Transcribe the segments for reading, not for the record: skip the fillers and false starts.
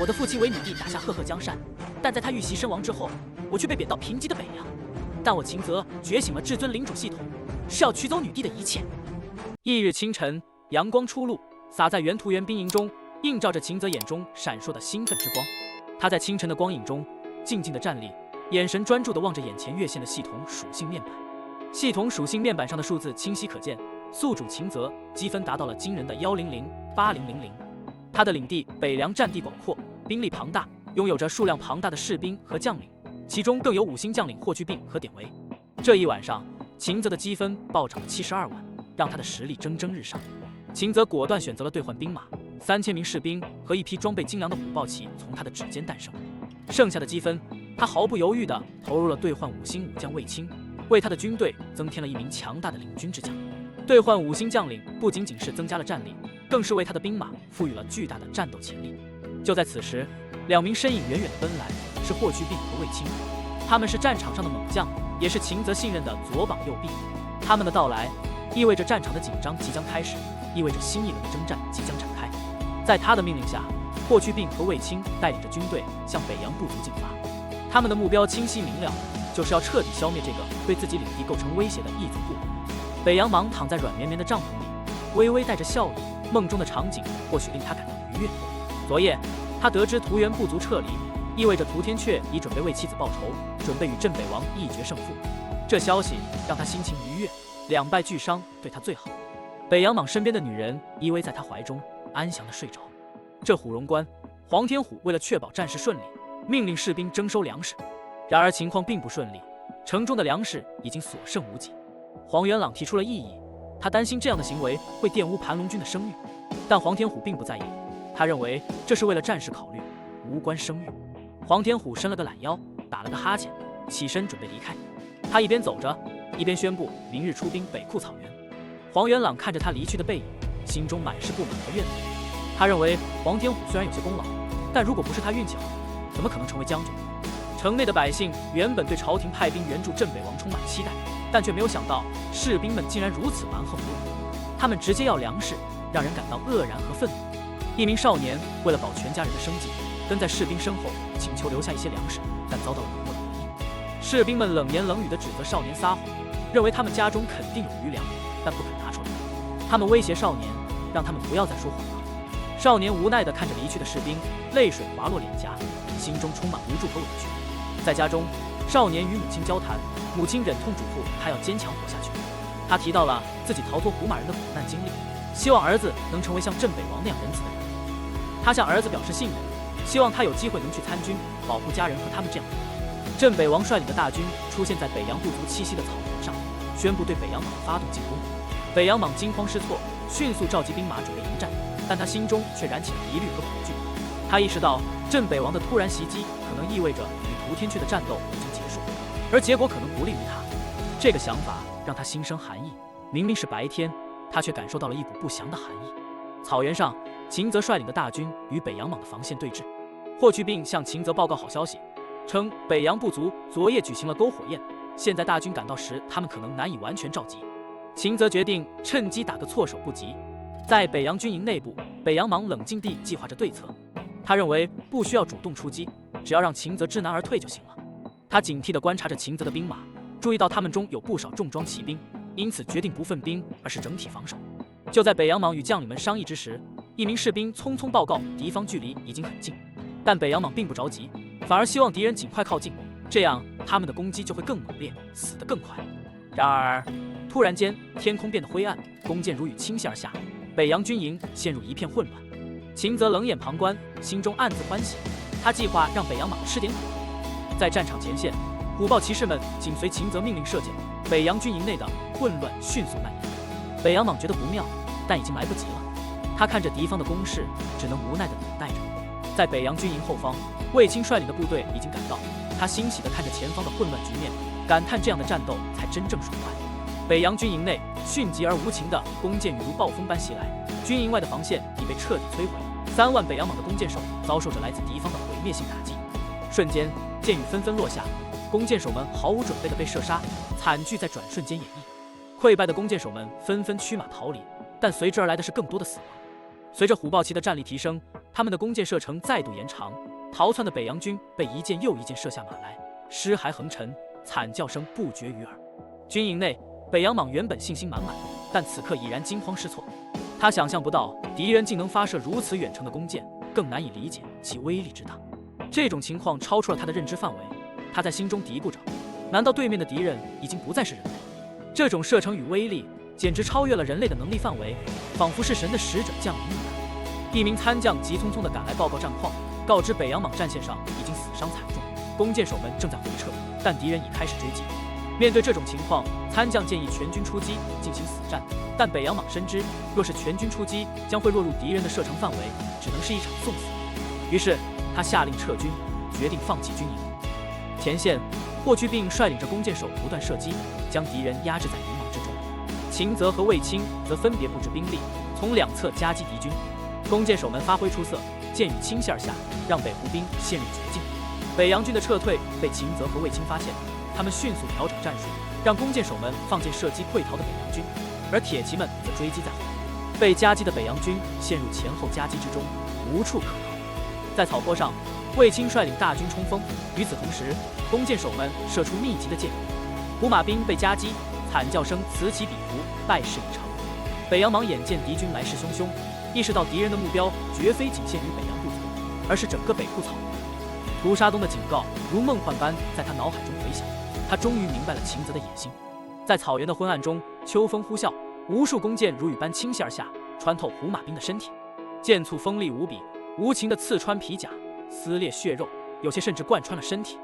我的父亲为你弟打下赫赫江山，但在他遇袭身亡之后，我却被贬到贫瘠的北洋。但我秦泽觉醒了至尊领主系统，是要取走女帝的一切。翌日清晨，阳光初露，洒在原图原兵营中，映照着秦泽眼中闪烁的兴奋之光。他在清晨的光影中静静地站立，眼神专注地望着眼前跃现的系统属性面板。系统属性面板上的数字清晰可见，宿主秦泽积分达到了惊人的1008000。他的领地北凉占地广阔，兵力庞大，拥有着数量庞大的士兵和将领，其中更有5星将领霍去病和典韦。这一晚上，秦泽的积分暴涨了72万，让他的实力蒸蒸日上。秦泽果断选择了兑换兵马，3000名士兵和一批装备精良的虎豹骑从他的指尖诞生。剩下的积分，他毫不犹豫地投入了兑换5星武将卫青，为他的军队增添了一名强大的领军之将。兑换5星将领不仅仅是增加了战力，更是为他的兵马赋予了巨大的战斗潜力。就在此时，2名身影远远地奔来，是霍去病和卫青。他们是战场上的猛将，也是秦泽信任的左膀右臂。他们的到来，意味着战场的紧张即将开始，意味着新一轮的征战即将展开。在他的命令下，霍去病和卫青带领着军队向北洋部族进发。他们的目标清晰明了，就是要彻底消灭这个对自己领地构成威胁的异族部落。北洋蟒躺在软绵绵的帐篷里，微微带着笑意，梦中的场景或许令他感到愉悦。昨夜，他得知屠原部族撤离，意味着屠天阙已准备为妻子报仇，准备与镇北王一决胜负。这消息让他心情愉悦，2败俱伤对他最好。北洋蟒身边的女人依偎在他怀中，安详地睡着。这虎荣关，黄天虎为了确保战事顺利，命令士兵征收粮食。然而情况并不顺利，城中的粮食已经所剩无几。黄元朗提出了异议，他担心这样的行为会玷污盘龙军的声誉，但黄天虎并不在意，他认为这是为了战事考虑，无关声誉。黄天虎伸了个懒腰，打了个哈欠，起身准备离开。他一边走着，一边宣布明日出兵北库草原。黄元朗看着他离去的背影，心中满是不满和怨愤。他认为黄天虎虽然有些功劳，但如果不是他运气好，怎么可能成为将军？城内的百姓原本对朝廷派兵援助镇北王充满期待，但却没有想到士兵们竟然如此蛮横无理。他们直接要粮食，让人感到愕然和愤怒。一名少年为了保全家人的生计，跟在士兵身后请求留下一些粮食，但遭到了冷漠的回应。士兵们冷言冷语地指责少年撒谎，认为他们家中肯定有余粮，但不肯拿出来。他们威胁少年，让他们不要再说谎了。少年无奈地看着离去的士兵，泪水滑落脸颊，心中充满无助和委屈。在家中，少年与母亲交谈，母亲忍痛嘱咐他要坚强活下去。他提到了自己逃脱胡马人的苦难经历，希望儿子能成为像镇北王那样仁慈的人。他向儿子表示信任，希望他有机会能去参军，保护家人和他们这样的人。镇北王率领的大军出现在北洋部族栖息的草原上，宣布对北洋蟒发动进攻。北洋蟒惊慌失措，迅速召集兵马准备迎战，但他心中却燃起了疑虑和恐惧。他意识到镇北王的突然袭击可能意味着与屠天阙的战斗已经结束，而结果可能不利于他。这个想法让他心生寒意。明明是白天，他却感受到了一股不祥的寒意。草原上，秦泽率领的大军与北洋蟒的防线对峙。霍去病向秦泽报告好消息，称北洋部族昨夜举行了篝火宴，现在大军赶到时，他们可能难以完全召集。秦泽决定趁机打个措手不及。在北洋军营内部，北洋蟒冷静地计划着对策。他认为不需要主动出击，只要让秦泽知难而退就行了。他警惕地观察着秦泽的兵马，注意到他们中有不少重装骑兵，因此决定不分兵，而是整体防守。就在北洋蟒与将领们商议之时，一名士兵匆匆报告敌方距离已经很近，但北洋蟒并不着急，反而希望敌人尽快靠近，这样他们的攻击就会更猛烈，死得更快。然而突然间，天空变得灰暗，弓箭如雨倾泻而下，北洋军营陷入一片混乱。秦泽冷眼旁观，心中暗自欢喜。他计划让北洋蟒吃点苦。在战场前线，虎豹骑士们紧随秦泽命令射箭，北洋军营内的混乱迅速蔓延。北洋蟒觉得不妙，但已经来不及了。他看着敌方的攻势，只能无奈地等待着。在北洋军营后方，卫青率领的部队已经赶到，他欣喜地看着前方的混乱局面，感叹这样的战斗才真正爽快。北洋军营内迅疾而无情的弓箭雨如暴风般袭来，军营外的防线已被彻底摧毁。3万北洋蟒的弓箭手遭受着来自敌方的毁灭性打击，瞬间箭雨纷纷落下，弓箭手们毫无准备地被射杀，惨剧在转瞬间演绎。溃败的弓箭手们纷纷驱马逃离，但随之而来的是更多的死亡。随着虎豹骑的战力提升，他们的弓箭射程再度延长，逃窜的北洋军被一件又一件射下马来，尸骸横陈，惨叫声不绝于耳。军营内，北洋蟒原本信心满满，但此刻已然惊慌失措。他想象不到敌人竟能发射如此远程的弓箭，更难以理解其威力之大。这种情况超出了他的认知范围，他在心中嘀咕着：难道对面的敌人已经不再是人类？这种射程与威力简直超越了人类的能力范围，仿佛是神的使者降临一般。一名参将急匆匆地赶来报告战况，告知北洋蟒战线上已经死伤惨重，弓箭手们正在回撤，但敌人已开始追击。面对这种情况，参将建议全军出击进行死战，但北洋蟒深知，若是全军出击，将会落入敌人的射程范围，只能是一场送死。于是他下令撤军，决定放弃军营。前线，霍去病率领着弓箭手不断射击，将敌人压制在迷茫之中。秦泽和卫青则分别布置兵力，从两侧夹击敌军。弓箭手们发挥出色，箭雨倾泻而下，让北湖兵陷入绝境。北洋军的撤退被秦泽和卫青发现，他们迅速调整战术，让弓箭手们放箭射击溃逃的北洋军，而铁骑们则追击在后。被夹击的北洋军陷入前后夹击之中，无处可逃。在草坡上，卫青率领大军冲锋，与此同时，弓箭手们射出密集的箭雨。胡马兵被夹击，惨叫声此起彼伏，败势已成。北洋蟒眼见敌军来势汹汹，意识到敌人的目标绝非仅限于北洋部族，而是整个北部草原。屠杀东的警告如梦幻般在他脑海中回响，他终于明白了秦泽的野心。在草原的昏暗中，秋风呼啸，无数弓箭如雨般倾泻而下，穿透胡马兵的身体，箭簇锋利无比，无情地刺穿皮甲，撕裂血肉，有些甚至贯穿了身体。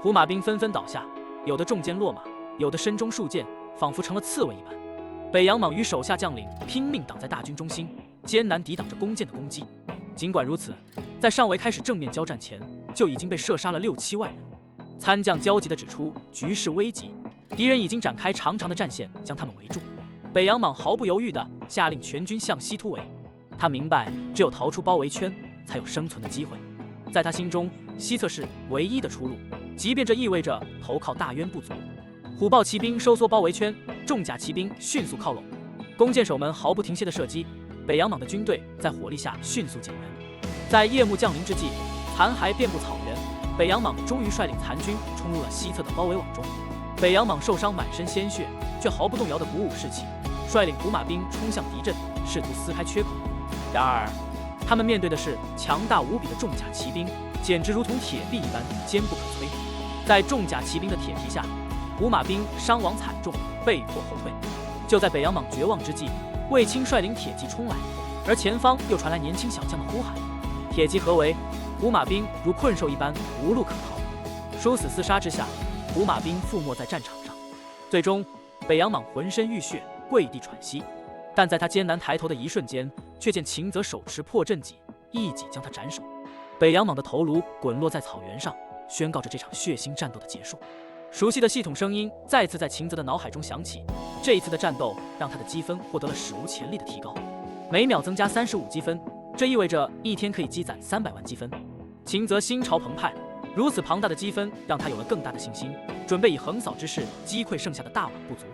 胡马兵纷纷倒下，有的中箭落马，有的身中数箭，仿佛成了刺猬一般。北洋蟒与手下将领拼命挡在大军中心，艰难抵挡着弓箭的攻击。尽管如此，在尚未开始正面交战前，就已经被射杀了6、7万人。参将焦急地指出局势危急，敌人已经展开长长的战线将他们围住。北洋蟒毫不犹豫地下令全军向西突围。他明白，只有逃出包围圈，才有生存的机会。在他心中，西侧是唯一的出路，即便这意味着投靠大渊部族。虎豹骑兵收缩包围圈，重甲骑兵迅速靠拢，弓箭手们毫不停歇地射击。北洋蟒的军队在火力下迅速减员。在夜幕降临之际，残骸遍布草原，北洋蟒终于率领残军冲入了西侧的包围网中。北洋蟒受伤满身鲜血，却毫不动摇地鼓舞士气，率领胡马兵冲向敌阵，试图撕开缺口。然而，他们面对的是强大无比的重甲骑兵，简直如同铁壁一般坚不可摧。在重甲骑兵的铁蹄下，胡马兵伤亡惨重，被迫后退。就在北洋蟒绝望之际，卫青率领铁骑冲来，而前方又传来年轻小将的呼喊。铁骑合围，胡马兵如困兽一般无路可逃。殊死厮杀之下，胡马兵覆没在战场上。最终，北洋蟒浑身浴血，跪地喘息。但在他艰难抬头的一瞬间，却见秦泽手持破阵戟，一戟将他斩首。北洋蟒的头颅滚落在草原上，宣告着这场血腥战斗的结束。熟悉的系统声音再次在秦泽的脑海中响起，这一次的战斗让他的积分获得了史无前例的提高，每秒增加35积分，这意味着一天可以积攒300万积分。秦泽心潮澎湃，如此庞大的积分让他有了更大的信心，准备以横扫之势击溃剩下的大宛部族。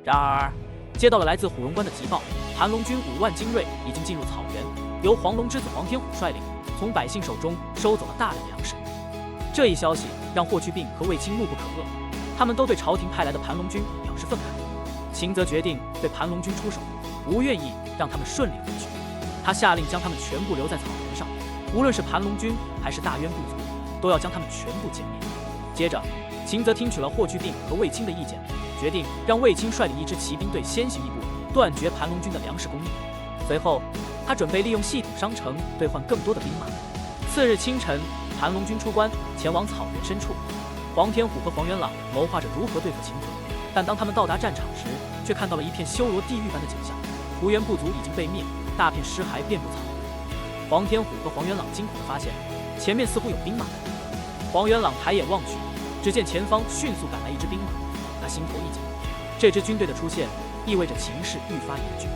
然而，接到了来自虎荣关的急报，盘龙军5万精锐已经进入草原，由黄龙之子黄天虎率领，从百姓手中收走了大量粮食。这一消息让霍去病和卫青怒不可遏，他们都对朝廷派来的盘龙军表示愤慨。秦泽决定对盘龙军出手，不愿意让他们顺利回去。他下令将他们全部留在草原上，无论是盘龙军还是大渊部族，都要将他们全部歼灭。接着，秦泽听取了霍去病和卫青的意见，决定让卫青率领一支骑兵队先行一步，断绝盘龙军的粮食供应。随后，他准备利用系统商城兑换更多的兵马。次日清晨，盘龙军出关，前往草原深处。黄天虎和黄元朗谋划着如何对付秦泽，但当他们到达战场时，却看到了一片修罗地狱般的景象。胡元部族已经被灭，大片尸骸遍布草原。黄天虎和黄元朗惊恐地发现，前面似乎有兵马。黄元朗抬眼望去，只见前方迅速赶来一支兵马，他心头一紧，这支军队的出现意味着情势愈发严峻。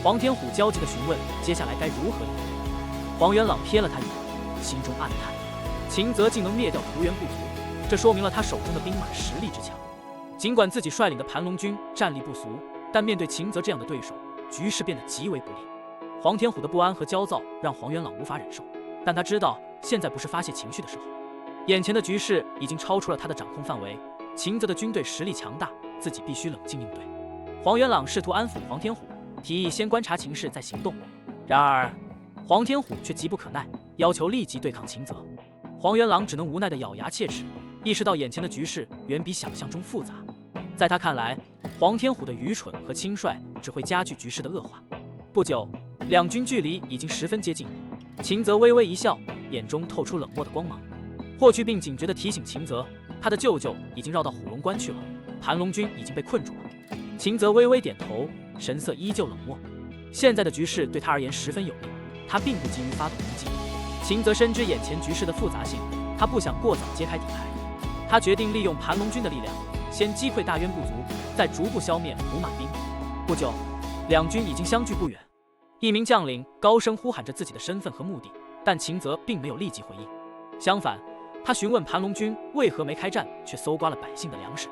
黄天虎焦急地询问接下来该如何应对。黄元朗瞥了他一眼，心中暗叹，秦泽竟能灭掉胡元部族，这说明了他手中的兵马实力之强。尽管自己率领的盘龙军战力不俗，但面对秦泽这样的对手，局势变得极为不利。黄天虎的不安和焦躁让黄元朗无法忍受，但他知道现在不是发泄情绪的时候。眼前的局势已经超出了他的掌控范围，秦泽的军队实力强大，自己必须冷静应对。黄元朗试图安抚黄天虎，提议先观察情势再行动。然而黄天虎却急不可耐，要求立即对抗秦泽。黄元朗只能无奈地咬牙切齿，意识到眼前的局势远比想象中复杂。在他看来，黄天虎的愚蠢和轻率只会加剧局势的恶化。不久，两军距离已经十分接近。秦泽微微一笑，眼中透出冷漠的光芒。霍去病警觉地提醒秦泽，他的舅舅已经绕到虎龙关去了，盘龙军已经被困住了。秦泽微微点头，神色依旧冷漠。现在的局势对他而言十分有利，他并不急于发动攻击。秦泽深知眼前局势的复杂性，他不想过早揭开底牌。他决定利用盘龙军的力量，先击溃大渊部族，再逐步消灭胡马兵。不久，两军已经相距不远。一名将领高声呼喊着自己的身份和目的，但秦泽并没有立即回应。相反，他询问盘龙军为何没开战，却搜刮了百姓的粮食。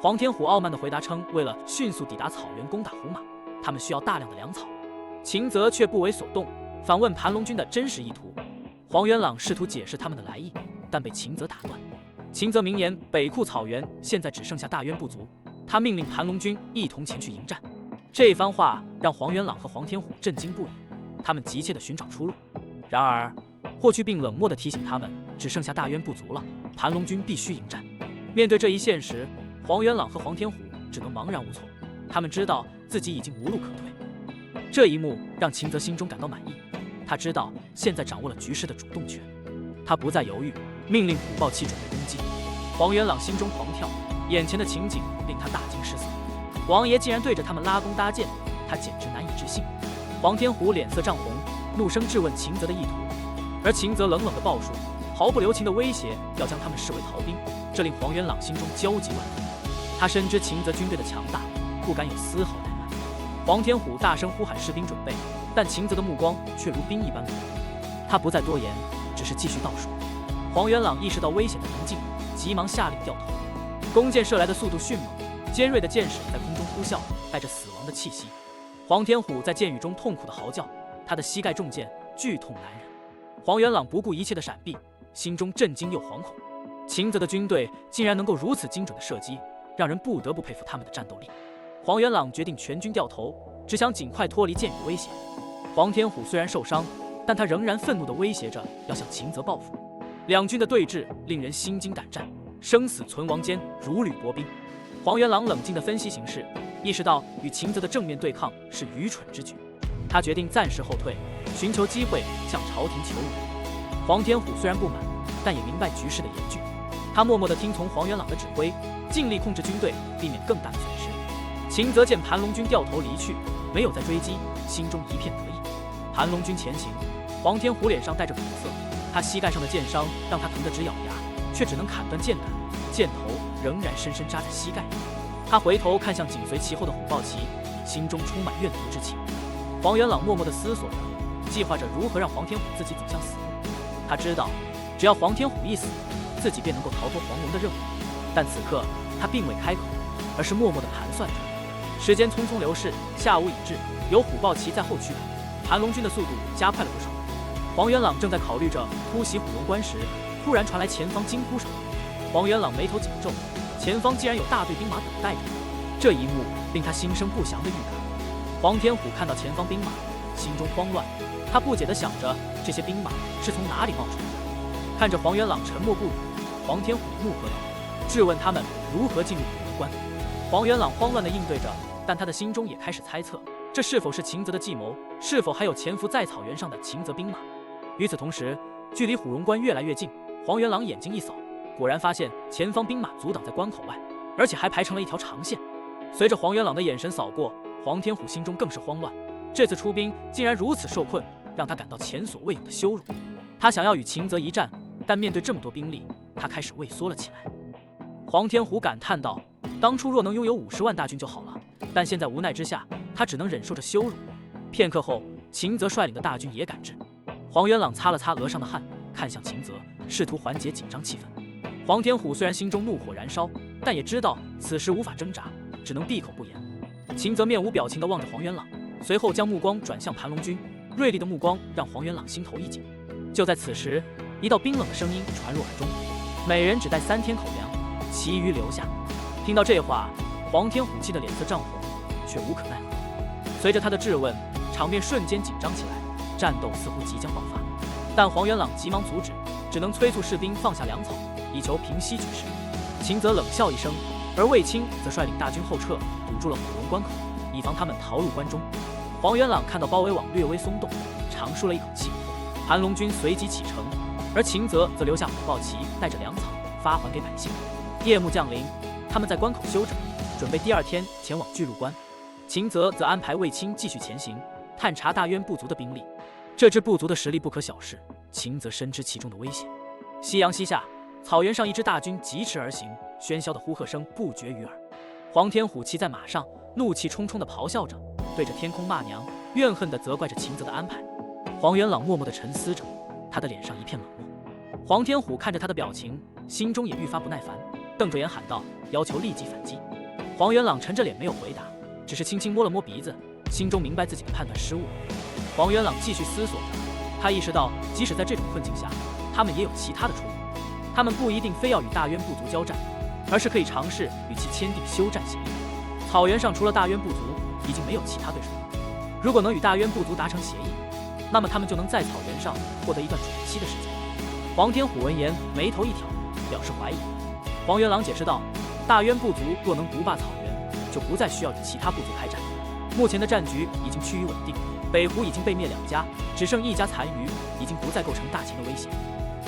黄天虎傲慢地回答称，为了迅速抵达草原攻打胡马，他们需要大量的粮草。秦泽却不为所动，反问盘龙军的真实意图。黄元朗试图解释他们的来意，但被秦泽打断。秦泽明言，北库草原现在只剩下大渊部族，他命令盘龙军一同前去迎战。这番话让黄元朗和黄天虎震惊不已，他们急切地寻找出路。然而霍去病冷漠地提醒他们，只剩下大渊部族了，盘龙军必须迎战。面对这一现实，黄元朗和黄天虎只能茫然无措。他们知道自己已经无路可退。这一幕让秦泽心中感到满意，他知道现在掌握了局势的主动权。他不再犹豫，命令虎豹骑准备攻击。黄元朗心中狂跳，眼前的情景令他大惊失色。王爷竟然对着他们拉弓搭箭，他简直难以置信。黄天虎脸色涨红，怒声质问秦泽的意图，而秦泽冷冷的报数，毫不留情的威胁要将他们视为逃兵，这令黄元朗心中焦急万分。他深知秦泽军队的强大，不敢有丝毫怠慢。黄天虎大声呼喊士兵准备，但秦泽的目光却如冰一般冷漠。他不再多言，只是继续倒数。黄元朗意识到危险的临近，急忙下令掉头。弓箭射来的速度迅猛，尖锐的箭矢在空中呼啸，带着死亡的气息。黄天虎在箭雨中痛苦的嚎叫，他的膝盖中箭，剧痛难忍。黄元朗不顾一切的闪避，心中震惊又惶恐。秦泽的军队竟然能够如此精准的射击，让人不得不佩服他们的战斗力。黄元朗决定全军掉头，只想尽快脱离箭雨的威胁。黄天虎虽然受伤，但他仍然愤怒地威胁着要向秦泽报复。两军的对峙令人心惊胆战，生死存亡间如履薄冰。黄元朗冷静地分析形势，意识到与秦泽的正面对抗是愚蠢之举。他决定暂时后退，寻求机会向朝廷求援。黄天虎虽然不满，但也明白局势的严峻。他默默地听从黄元朗的指挥，尽力控制军队，避免更大的损失。秦泽见盘龙军掉头离去，没有再追击，心中一片得意。盘龙军前行，黄天虎脸上带着苦涩，他膝盖上的箭伤让他疼得直咬牙，却只能砍断箭杆，箭头仍然深深扎在膝盖里。他回头看向紧随其后的虎豹骑，心中充满怨毒之情。黄元朗默默地思索着，计划着如何让黄天虎自己走向死路。他知道，只要黄天虎一死，自己便能够逃脱黄龙的任务。但此刻他并未开口，而是默默地盘算着。时间匆匆流逝，下午已至，有虎豹骑在后驱，盘龙军的速度加快了不少。黄元朗正在考虑着突袭虎龙关时，突然传来前方惊呼声。黄元朗眉头紧皱，前方竟然有大队兵马等待着。这一幕令他心生不祥的预感。黄天虎看到前方兵马，心中慌乱，他不解地想着这些兵马是从哪里冒出来的。看着黄元朗沉默不语，黄天虎怒喝道，质问他们如何进入虎龙关。黄元朗慌乱地应对着，但他的心中也开始猜测，这是否是秦泽的计谋，是否还有潜伏在草原上的秦泽兵马。与此同时，距离虎龙关越来越近，黄元朗眼睛一扫，果然发现前方兵马阻挡在关口外，而且还排成了一条长线。随着黄元朗的眼神扫过，黄天虎心中更是慌乱，这次出兵竟然如此受困，让他感到前所未有的羞辱。他想要与秦泽一战，但面对这么多兵力，他开始畏缩了起来。黄天虎感叹道，当初若能拥有50万大军就好了，但现在无奈之下，他只能忍受着羞辱。片刻后，秦泽率领的大军也赶至。黄元朗擦了擦额上的汗，看向秦泽，试图缓解紧张气氛。黄天虎虽然心中怒火燃烧，但也知道此时无法挣扎，只能闭口不言。秦泽面无表情地望着黄元朗，随后将目光转向盘龙军，锐利的目光让黄元朗心头一紧。就在此时，一道冰冷的声音传入耳中：“每人只带3天口粮，其余留下。”听到这话，黄天虎气得脸色涨红，却无可奈何。随着他的质问，场面瞬间紧张起来，战斗似乎即将爆发。但黄元朗急忙阻止，只能催促士兵放下粮草，以求平息局势。秦泽冷笑一声，而卫青则率领大军后撤，堵住了虎龙关口，以防他们逃入关中。黄元朗看到包围网略微松动，长舒了一口气。盘龙军随即启程，而秦泽则留下虎豹骑带着粮草发还给百姓。夜幕降临，他们在关口休整，准备第2天前往巨鹿关。秦泽则安排卫青继续前行，探查大渊部族的兵力。这支部族的实力不可小视，秦泽深知其中的危险。夕阳西下，草原上一支大军疾驰而行，喧嚣的呼喝声不绝于耳。黄天虎骑在马上，怒气冲冲地咆哮着，对着天空骂娘，怨恨地责怪着秦泽的安排。黄元朗默默地沉思着，他的脸上一片冷漠。黄天虎看着他的表情，心中也愈发不耐烦，瞪着眼喊道，要求立即反击。黄元朗沉着脸没有回答，只是轻轻摸了摸鼻子，心中明白自己的判断失误。黄元朗继续思索着，他意识到即使在这种困境下，他们也有其他的出路。他们不一定非要与大渊部族交战，而是可以尝试与其签订休战协议。草原上除了大渊部族，已经没有其他对手了。如果能与大渊部族达成协议，那么他们就能在草原上获得一段喘息的时间。黄天虎闻言眉头一挑，表示怀疑。黄元朗解释道，大渊部族若能独霸草原，就不再需要与其他部族开战。目前的战局已经趋于稳定，北湖已经被灭2家，只剩1家残余，已经不再构成大秦的威胁。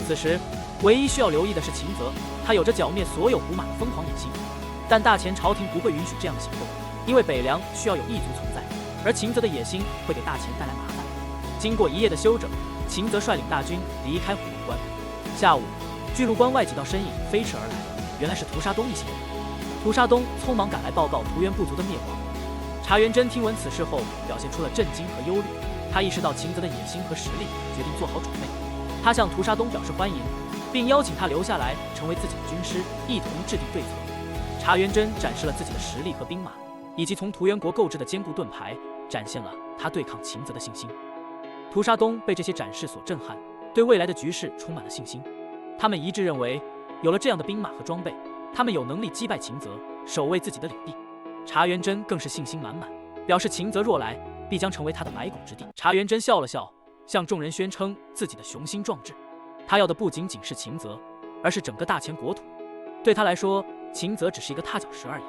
此时唯一需要留意的是秦泽，他有着剿灭所有胡马的疯狂野心。但大前朝廷不会允许这样的行动，因为北凉需要有异族存在，而秦泽的野心会给大前带来麻烦。经过1夜的休整，秦泽率领大军离开虎龙关。下午，巨鹿关外几道身影飞驰而来，原来是屠杀东一行人。屠杀东匆忙赶来报告屠渊部族的灭亡。茶元真听闻此事后，表现出了震惊和忧虑。他意识到秦泽的野心和实力，决定做好准备。他向屠杀东表示欢迎，并邀请他留下来成为自己的军师，一同制定对策。茶元真展示了自己的实力和兵马，以及从屠渊国购置的坚固盾牌，展现了他对抗秦泽的信心。屠杀东被这些展示所震撼，对未来的局势充满了信心。他们一致认为，有了这样的兵马和装备，他们有能力击败秦泽，守卫自己的领地。茶元真更是信心满满，表示秦泽若来，必将成为他的埋骨之地。茶元真笑了笑，向众人宣称自己的雄心壮志。他要的不仅仅是秦泽，而是整个大前国土。对他来说，秦泽只是一个踏脚石而已。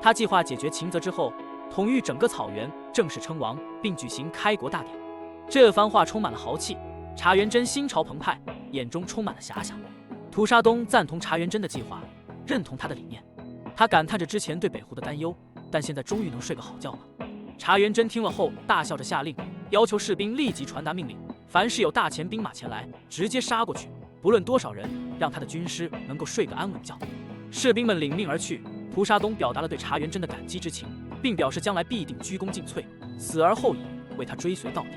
他计划解决秦泽之后，统御整个草原，正式称王，并举行开国大典。这番话充满了豪气，茶元真心潮澎湃，眼中充满了遐想。屠杀东赞同茶元真的计划，认同他的理念。他感叹着之前对北湖的担忧，但现在终于能睡个好觉了。茶元真听了后大笑着下令，要求士兵立即传达命令，凡是有大前兵马前来，直接杀过去，不论多少人，让他的军师能够睡个安稳觉。士兵们领命而去。屠杀东表达了对茶元真的感激之情，并表示将来必定鞠躬尽瘁，死而后已，为他追随到底。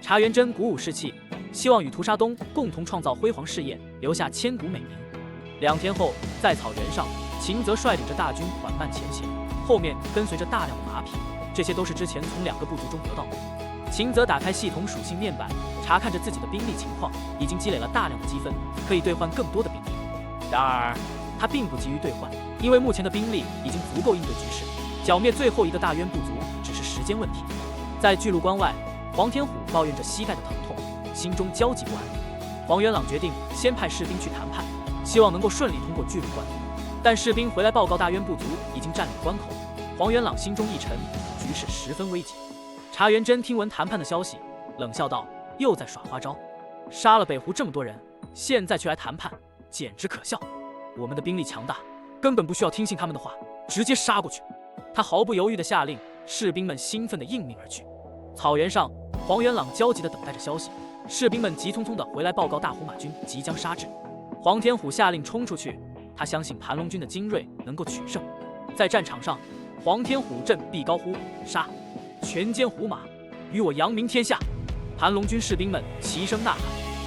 茶元真鼓舞士气，希望与屠杀东共同创造辉煌事业，留下千古美名。2天后，在草原上，秦泽率领着大军缓慢前行，后面跟随着大量的马匹，这些都是之前从2个部族中得到的。秦泽打开系统属性面板，查看着自己的兵力情况，已经积累了大量的积分，可以兑换更多的兵力。然而，他并不急于兑换，因为目前的兵力已经足够应对局势，剿灭最后一个大渊部族只是时间问题。在巨鹿关外，黄天虎抱怨着膝盖的疼痛，心中焦急不安。黄元朗决定先派士兵去谈判，希望能够顺利通过巨鹿关。但士兵回来报告大渊部族已经占领关口，黄元朗心中一沉，局势十分危急。茶元真听闻谈判的消息，冷笑道：“又在耍花招，杀了北湖这么多人，现在却来谈判，简直可笑。我们的兵力强大，根本不需要听信他们的话，直接杀过去。”他毫不犹豫地下令，士兵们兴奋地应命而去。草原上，黄元朗焦急地等待着消息，士兵们急匆匆地回来报告大胡马军即将杀至。黄天虎下令冲出去，他相信盘龙军的精锐能够取胜。在战场上，黄天虎振臂高呼：“杀！全歼胡马，与我扬名天下！”盘龙军士兵们齐声呐喊，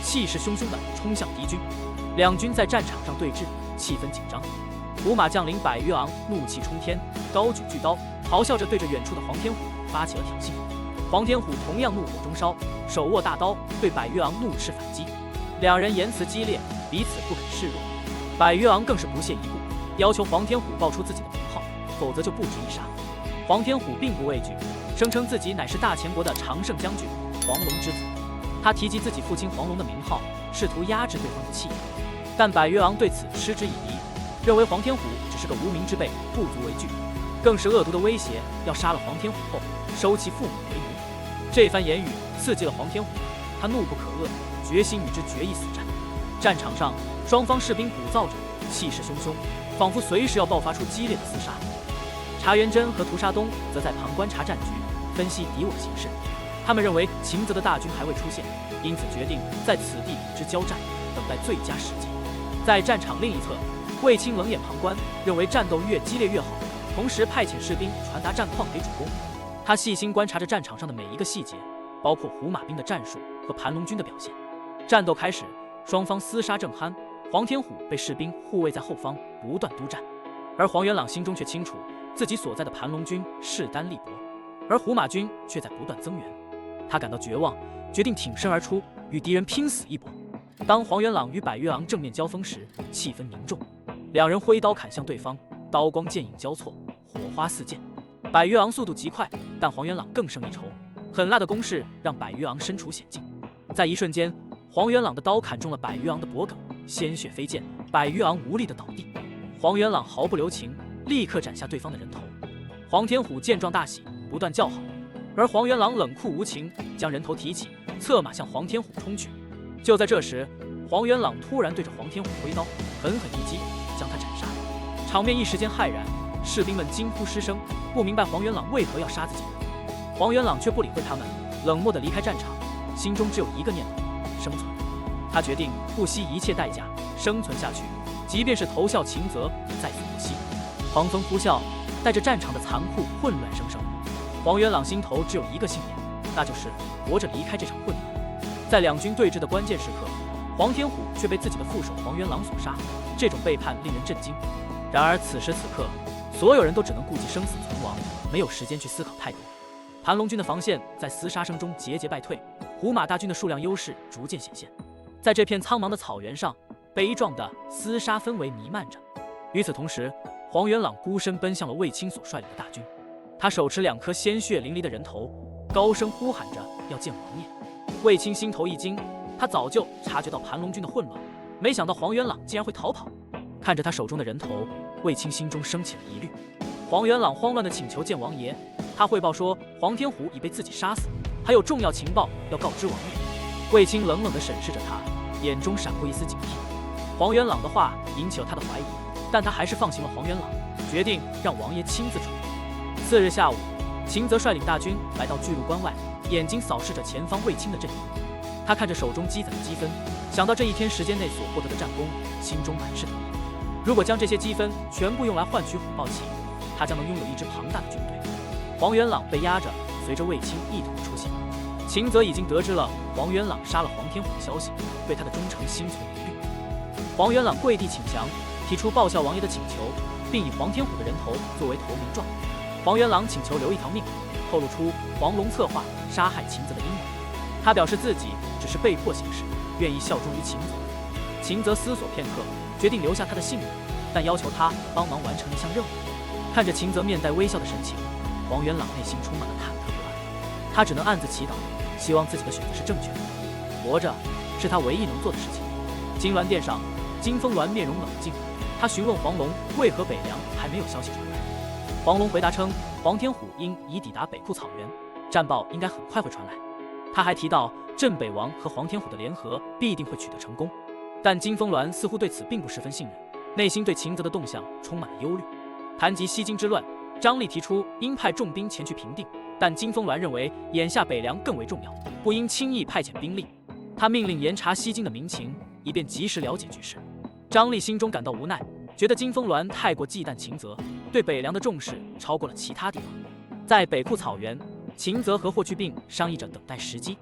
气势汹汹地冲向敌军。两军在战场上对峙，气氛紧张。胡马将领百余昂怒气冲天，高举巨刀，咆哮着对着远处的黄天虎发起了挑衅。黄天虎同样怒火中烧，手握大刀，对百余昂怒斥反击。两人言辞激烈，彼此不肯示弱。百越昂更是不屑一顾，要求黄天虎报出自己的名号，否则就不止一杀。黄天虎并不畏惧，声称自己乃是大前国的常胜将军黄龙之子。他提及自己父亲黄龙的名号，试图压制对方的气焰。但百越昂对此嗤之以鼻，认为黄天虎只是个无名之辈，不足为惧，更是恶毒的威胁，要杀了黄天虎后收其父母为奴。这番言语刺激了黄天虎，他怒不可遏，决心与之决一死战。战场上，双方士兵鼓噪着，气势汹汹，仿佛随时要爆发出激烈的厮杀。查元真和屠杀东则在旁观察战局，分析敌我形势。他们认为秦泽的大军还未出现，因此决定在此地与之交战，等待最佳时机。在战场另一侧，卫青冷眼旁观，认为战斗越激烈越好，同时派遣士兵传达战况给主公。他细心观察着战场上的每一个细节，包括胡马兵的战术和盘龙军的表现。战斗开始，双方厮杀正酣，黄天虎被士兵护卫在后方，不断督战，而黄元朗心中却清楚自己所在的盘龙军势单力薄，而胡马军却在不断增援。他感到绝望，决定挺身而出，与敌人拼死一搏。当黄元朗与百越昂正面交锋时，气氛凝重，两人挥刀砍向对方，刀光剑影交错，火花四溅。百越昂速度极快，但黄元朗更胜一筹，狠辣的攻势让百越昂身处险境。在一瞬间，黄元朗的刀砍中了百越昂的脖颈，鲜血飞溅，百越昂无力的倒地。黄元朗毫不留情，立刻斩下对方的人头。黄天虎见状大喜，不断叫好，而黄元朗冷酷无情，将人头提起，策马向黄天虎冲去。就在这时，黄元朗突然对着黄天虎挥刀，狠狠一击，将他斩杀。场面一时间骇然，士兵们惊呼失声，不明白黄元朗为何要杀自己。黄元朗却不理会他们，冷漠地离开战场，心中只有一个念头：生存。他决定不惜一切代价生存下去，即便是投效秦泽，也在所不惜。狂风呼啸，带着战场的残酷混乱声声。黄元朗心头只有一个信念，那就是活着离开这场混乱。在两军对峙的关键时刻，黄天虎却被自己的副手黄元朗所杀，这种背叛令人震惊。然而此时此刻，所有人都只能顾及生死存亡，没有时间去思考太多。盘龙军的防线在厮杀声中节节败退，胡马大军的数量优势逐渐显现。在这片苍茫的草原上，悲壮的厮杀氛围弥漫着。与此同时，黄元朗孤身奔向了卫青所率领的大军，他手持2颗鲜血淋漓的人头，高声呼喊着要见王爷。卫青心头一惊，他早就察觉到盘龙军的混乱，没想到黄元朗竟然会逃跑。看着他手中的人头，卫青心中升起了疑虑。黄元朗慌乱地请求见王爷，他汇报说黄天虎已被自己杀死，还有重要情报要告知王爷。卫青冷冷地审视着他，眼中闪过一丝警惕。黄元朗的话引起了他的怀疑，但他还是放行了黄元朗，决定让王爷亲自处理。次日下午，秦泽率领大军来到巨鹿关外，眼睛扫视着前方卫青的阵营。他看着手中积攒的积分，想到这一天时间内所获得的战功，心中满是得意。如果将这些积分全部用来换取虎豹骑，他将能拥有一支庞大的军队。黄元朗被压着，随着卫青一同出现。秦泽已经得知了黄元朗杀了黄天虎的消息，对他的忠诚心存疑虑。黄元朗跪地请降，提出报效王爷的请求，并以黄天虎的人头作为投名状。黄元朗请求留一条命，透露出黄龙策划杀害秦泽的阴谋。他表示自己只是被迫行事，愿意效忠于秦泽。秦泽思索片刻，决定留下他的性命，但要求他帮忙完成一项任务。看着秦泽面带微笑的神情，黄元朗内心充满了忐忑不安。他只能暗自祈祷，希望自己的选择是正确的。活着是他唯一能做的事情。金銮殿上，金风銮面容冷静，他询问黄龙为何北凉还没有消息传来。黄龙回答称，黄天虎应已抵达北库草原，战报应该很快会传来。他还提到镇北王和黄天虎的联合必定会取得成功，但金风銮似乎对此并不十分信任，内心对秦泽的动向充满了忧虑。谈及西京之乱，张力提出应派重兵前去平定，但金风銮认为眼下北凉更为重要，不应轻易派遣兵力。他命令严查西京的民情，以便及时了解局势。张力心中感到无奈，觉得金风銮太过忌惮秦泽，对北凉的重视超过了其他地方。在北库草原，秦泽和霍去病商议着等待时机。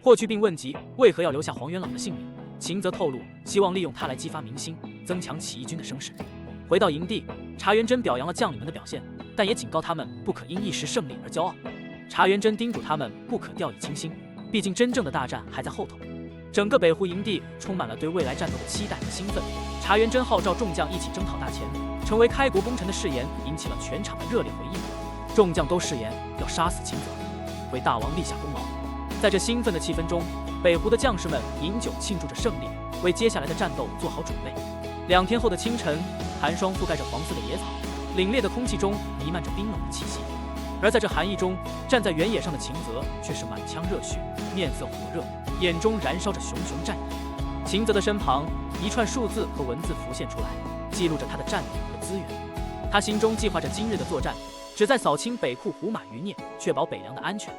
霍去病问及为何要留下黄元朗的性命，秦泽透露希望利用他来激发民心，增强起义军的声势。回到营地，查元真表扬了将领们的表现，但也警告他们不可因一时胜利而骄傲。查元真叮嘱他们不可掉以轻心，毕竟真正的大战还在后头。整个北湖营地充满了对未来战斗的期待和兴奋。茶园真号召众将一起征讨大钱，成为开国功臣的誓言引起了全场的热烈回应。众将都誓言要杀死秦泽，为大王立下功劳。在这兴奋的气氛中，北湖的将士们饮酒庆祝着胜利，为接下来的战斗做好准备。2天后的清晨，寒霜覆盖着黄色的野草，凛冽的空气中弥漫着冰冷的气息。而在这寒意中，站在原野上的秦泽却是满腔热血，面色火热，眼中燃烧着熊熊战意。秦泽的身旁，一串数字和文字浮现出来，记录着他的战力和资源。他心中计划着今日的作战，旨在扫清北库胡马余孽，确保北凉的安全。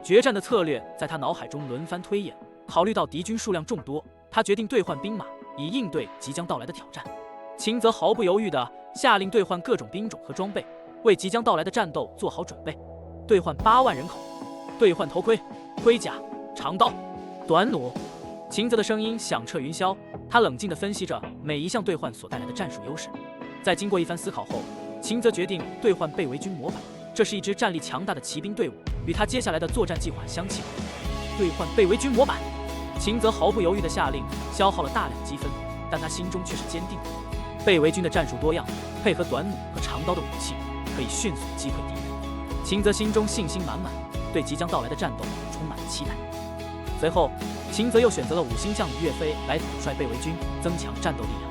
决战的策略在他脑海中轮番推演。考虑到敌军数量众多，他决定兑换兵马，以应对即将到来的挑战。秦泽毫不犹豫地下令兑换各种兵种和装备，为即将到来的战斗做好准备。兑换8万人口，兑换头盔、盔甲、长刀、短弩。秦泽的声音响彻云霄，他冷静地分析着每一项兑换所带来的战术优势。在经过一番思考后，秦泽决定兑换被围军模板。这是一支战力强大的骑兵队伍，与他接下来的作战计划相契合。兑换被围军模板。秦泽毫不犹豫地下令，消耗了大量积分，但他心中却是坚定的。被围军的战术多样，配合短弩和长刀的武器，可以迅速击溃敌人。秦泽心中信心满满，对即将到来的战斗充满了期待。随后，秦泽又选择了5星将领岳飞来统帅被围军，增强战斗力量。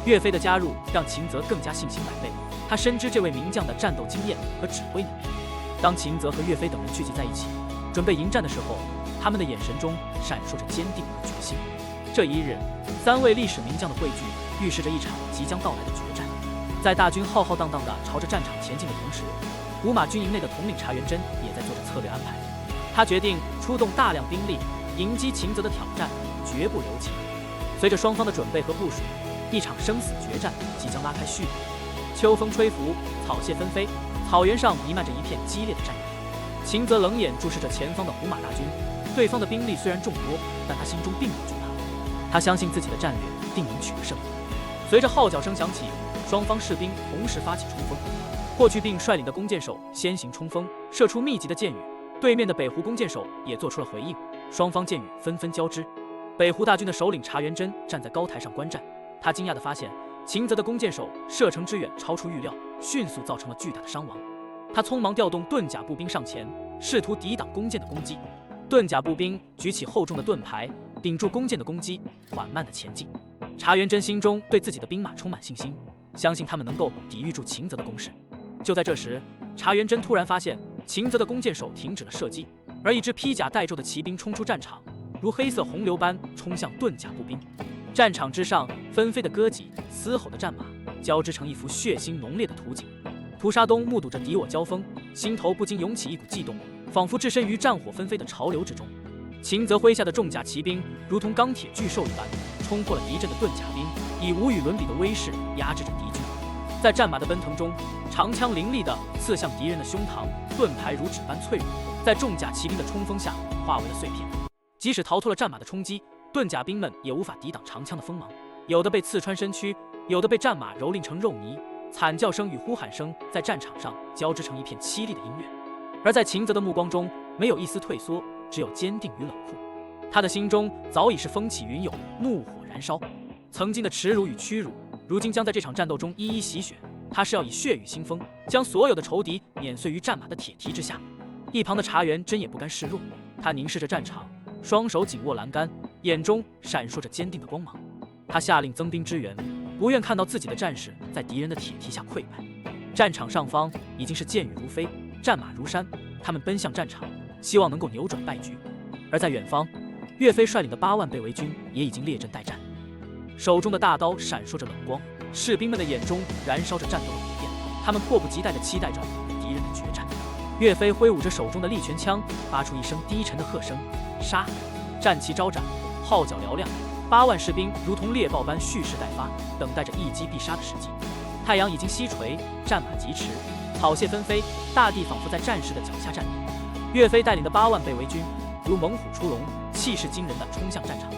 岳飞的加入让秦泽更加信心百倍，他深知这位名将的战斗经验和指挥能力。当秦泽和岳飞等人聚集在一起，准备迎战的时候，他们的眼神中闪烁着坚定和决心。这一日，3位历史名将的汇聚，预示着一场即将到来的决战。在大军浩浩荡荡地朝着战场前进的同时，胡马军营内的统领茶元真也在做着策略安排。他决定出动大量兵力迎击秦泽的挑战，绝不留情。随着双方的准备和部署，一场生死决战即将拉开序幕。秋风吹拂，草叶纷飞，草原上弥漫着一片激烈的战役。秦泽冷眼注视着前方的胡马大军，对方的兵力虽然众多，但他心中并不惧怕。他相信自己的战略定能取得胜利。随着号角声响起，双方士兵同时发起冲锋。霍去病率领的弓箭手先行冲锋，射出密集的箭雨。对面的北湖弓箭手也做出了回应，双方箭雨纷纷交织。北湖大军的首领茶元真站在高台上观战，他惊讶地发现秦泽的弓箭手射程之远超出预料，迅速造成了巨大的伤亡。他匆忙调动盾甲步兵上前，试图抵挡弓箭的攻击。盾甲步兵举起厚重的盾牌，顶住弓箭的攻击，缓慢地前进。茶元真心中对自己的兵马充满信心，相信他们能够抵御住秦泽的攻势。就在这时，茶元真突然发现秦泽的弓箭手停止了射击，而一支披甲带胄的骑兵冲出战场，如黑色洪流般冲向盾甲步兵。战场之上，纷飞的戈戟，嘶吼的战马，交织成一幅血腥浓烈的图景。屠杀东目睹着敌我交锋，心头不禁涌起一股悸动，仿佛置身于战火纷飞的潮流之中。秦泽麾下的重甲骑兵如同钢铁巨兽一般，冲破了敌阵的盾甲兵，以无与伦比的威势压制着敌军。在战马的奔腾中，长枪凌厉地刺向敌人的胸膛，盾牌如纸般脆弱，在重甲骑兵的冲锋下化为了碎片。即使逃脱了战马的冲击，盾甲兵们也无法抵挡长枪的锋芒，有的被刺穿身躯，有的被战马蹂躏成肉泥。惨叫声与呼喊声在战场上交织成一片凄厉的音乐。而在秦泽的目光中，没有一丝退缩，只有坚定与冷酷。他的心中早已是风起云涌，怒火燃烧。曾经的耻辱与屈辱，如今将在这场战斗中一一洗雪。他是要以血雨腥风，将所有的仇敌碾碎于战马的铁蹄之下。一旁的茶园真也不甘示弱，他凝视着战场，双手紧握栏杆，眼中闪烁着坚定的光芒。他下令增兵支援，不愿看到自己的战士在敌人的铁蹄下溃败。战场上方已经是箭雨如飞，战马如山，他们奔向战场，希望能够扭转败局。而在远方，岳飞率领的8万被围军也已经列阵待战，手中的大刀闪烁着冷光，士兵们的眼中燃烧着战斗的火焰，他们迫不及待地期待着与敌人的决战。岳飞挥舞着手中的力拳枪，发出一声低沉的喝声，杀！战旗招展，号角嘹亮，8万士兵如同猎豹般蓄势待发，等待着一击必杀的时机。太阳已经西垂，战马疾驰，草屑纷飞，大地仿佛在战士的脚下站立。岳飞带领的8万被围军如猛虎出笼，气势惊人地冲向战场。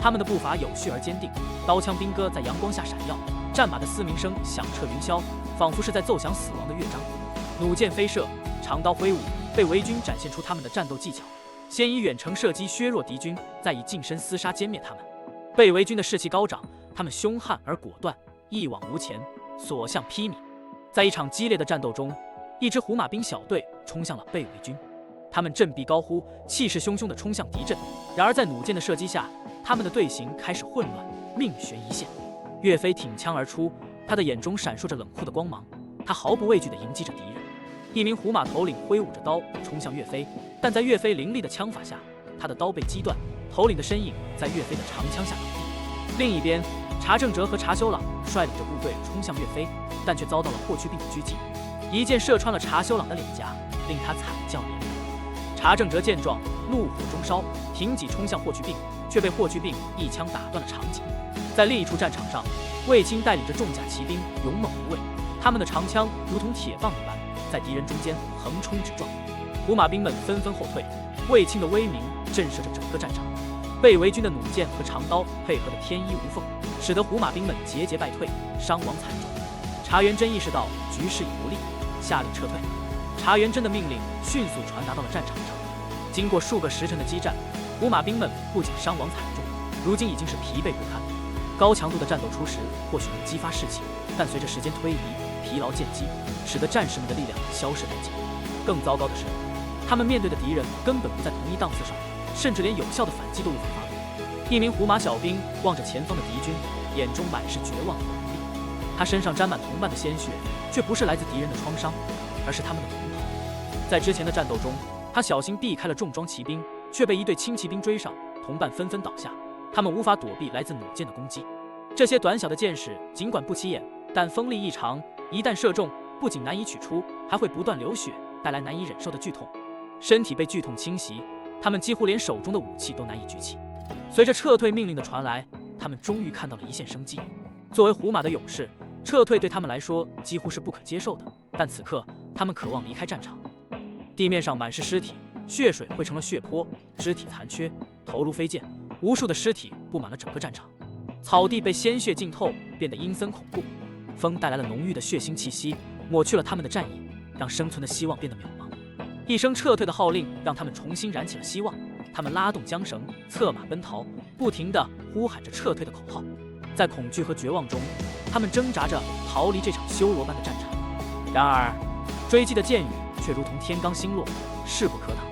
他们的步伐有序而坚定，刀枪兵戈在阳光下闪耀，战马的嘶鸣声响彻云霄，仿佛是在奏响死亡的乐章。弩箭飞射，长刀挥舞，被围军展现出他们的战斗技巧。先以远程射击削弱敌军，再以近身厮杀歼灭他们。被围军的士气高涨，他们凶悍而果断，一往无前，所向披靡。在一场激烈的战斗中，一支胡马兵小队冲向了被围军，他们振臂高呼，气势汹汹地冲向敌阵。然而在弩箭的射击下，他们的队形开始混乱，命悬一线。岳飞挺枪而出，他的眼中闪烁着冷酷的光芒，他毫不畏惧地迎击着敌人。一名胡马头领挥舞着刀冲向岳飞，但在岳飞凌厉的枪法下，他的刀被击断，头领的身影在岳飞的长枪下倒地。另一边，查正哲和查修朗率领着部队冲向岳飞，但却遭到了霍去病的狙击，一箭射穿了查修朗的脸颊，令他惨叫连连。查正哲见状，怒火中烧，挺戟冲向霍去病，却被霍去病一枪打断了长戟。在另一处战场上，卫青带领着重甲骑兵勇猛无畏，他们的长枪如同铁棒一般，在敌人中间横冲直撞。胡马兵们纷纷后退，卫青的威名震慑着整个战场。被围军的弩箭和长刀配合得天衣无缝，使得胡马兵们节节败退，伤亡惨重。查元贞意识到局势已不利，下令撤退。查元贞的命令迅速传达到了战场上。经过数个时辰的激战，胡马兵们不仅伤亡惨重，如今已经是疲惫不堪。高强度的战斗初时或许能激发士气，但随着时间推移，疲劳渐积，使得战士们的力量消失殆尽。更糟糕的是，他们面对的敌人根本不在同一档次上，甚至连有效的反击都无法发动。一名胡马小兵望着前方的敌军，眼中满是绝望和无力。他身上沾满同伴的鲜血，却不是来自敌人的创伤，而是他们的同袍。在之前的战斗中，他小心避开了重装骑兵，却被一队轻骑兵追上，同伴纷纷倒下，他们无法躲避来自弩箭的攻击。这些短小的箭矢尽管不起眼，但锋利异常，一旦射中，不仅难以取出，还会不断流血，带来难以忍受的剧痛。身体被剧痛侵袭，他们几乎连手中的武器都难以举起。随着撤退命令的传来，他们终于看到了一线生机。作为胡马的勇士，撤退对他们来说几乎是不可接受的，但此刻他们渴望离开战场。地面上满是尸体，血水汇成了血泊，肢体残缺，头颅飞溅，无数的尸体布满了整个战场。草地被鲜血浸透，变得阴森恐怖。风带来了浓郁的血腥气息，抹去了他们的战意，让生存的希望变得渺茫。一声撤退的号令让他们重新燃起了希望，他们拉动缰绳，策马奔逃，不停地呼喊着撤退的口号。在恐惧和绝望中，他们挣扎着逃离这场修罗般的战场。然而，追击的箭雨却如同天罡星落，势不可挡。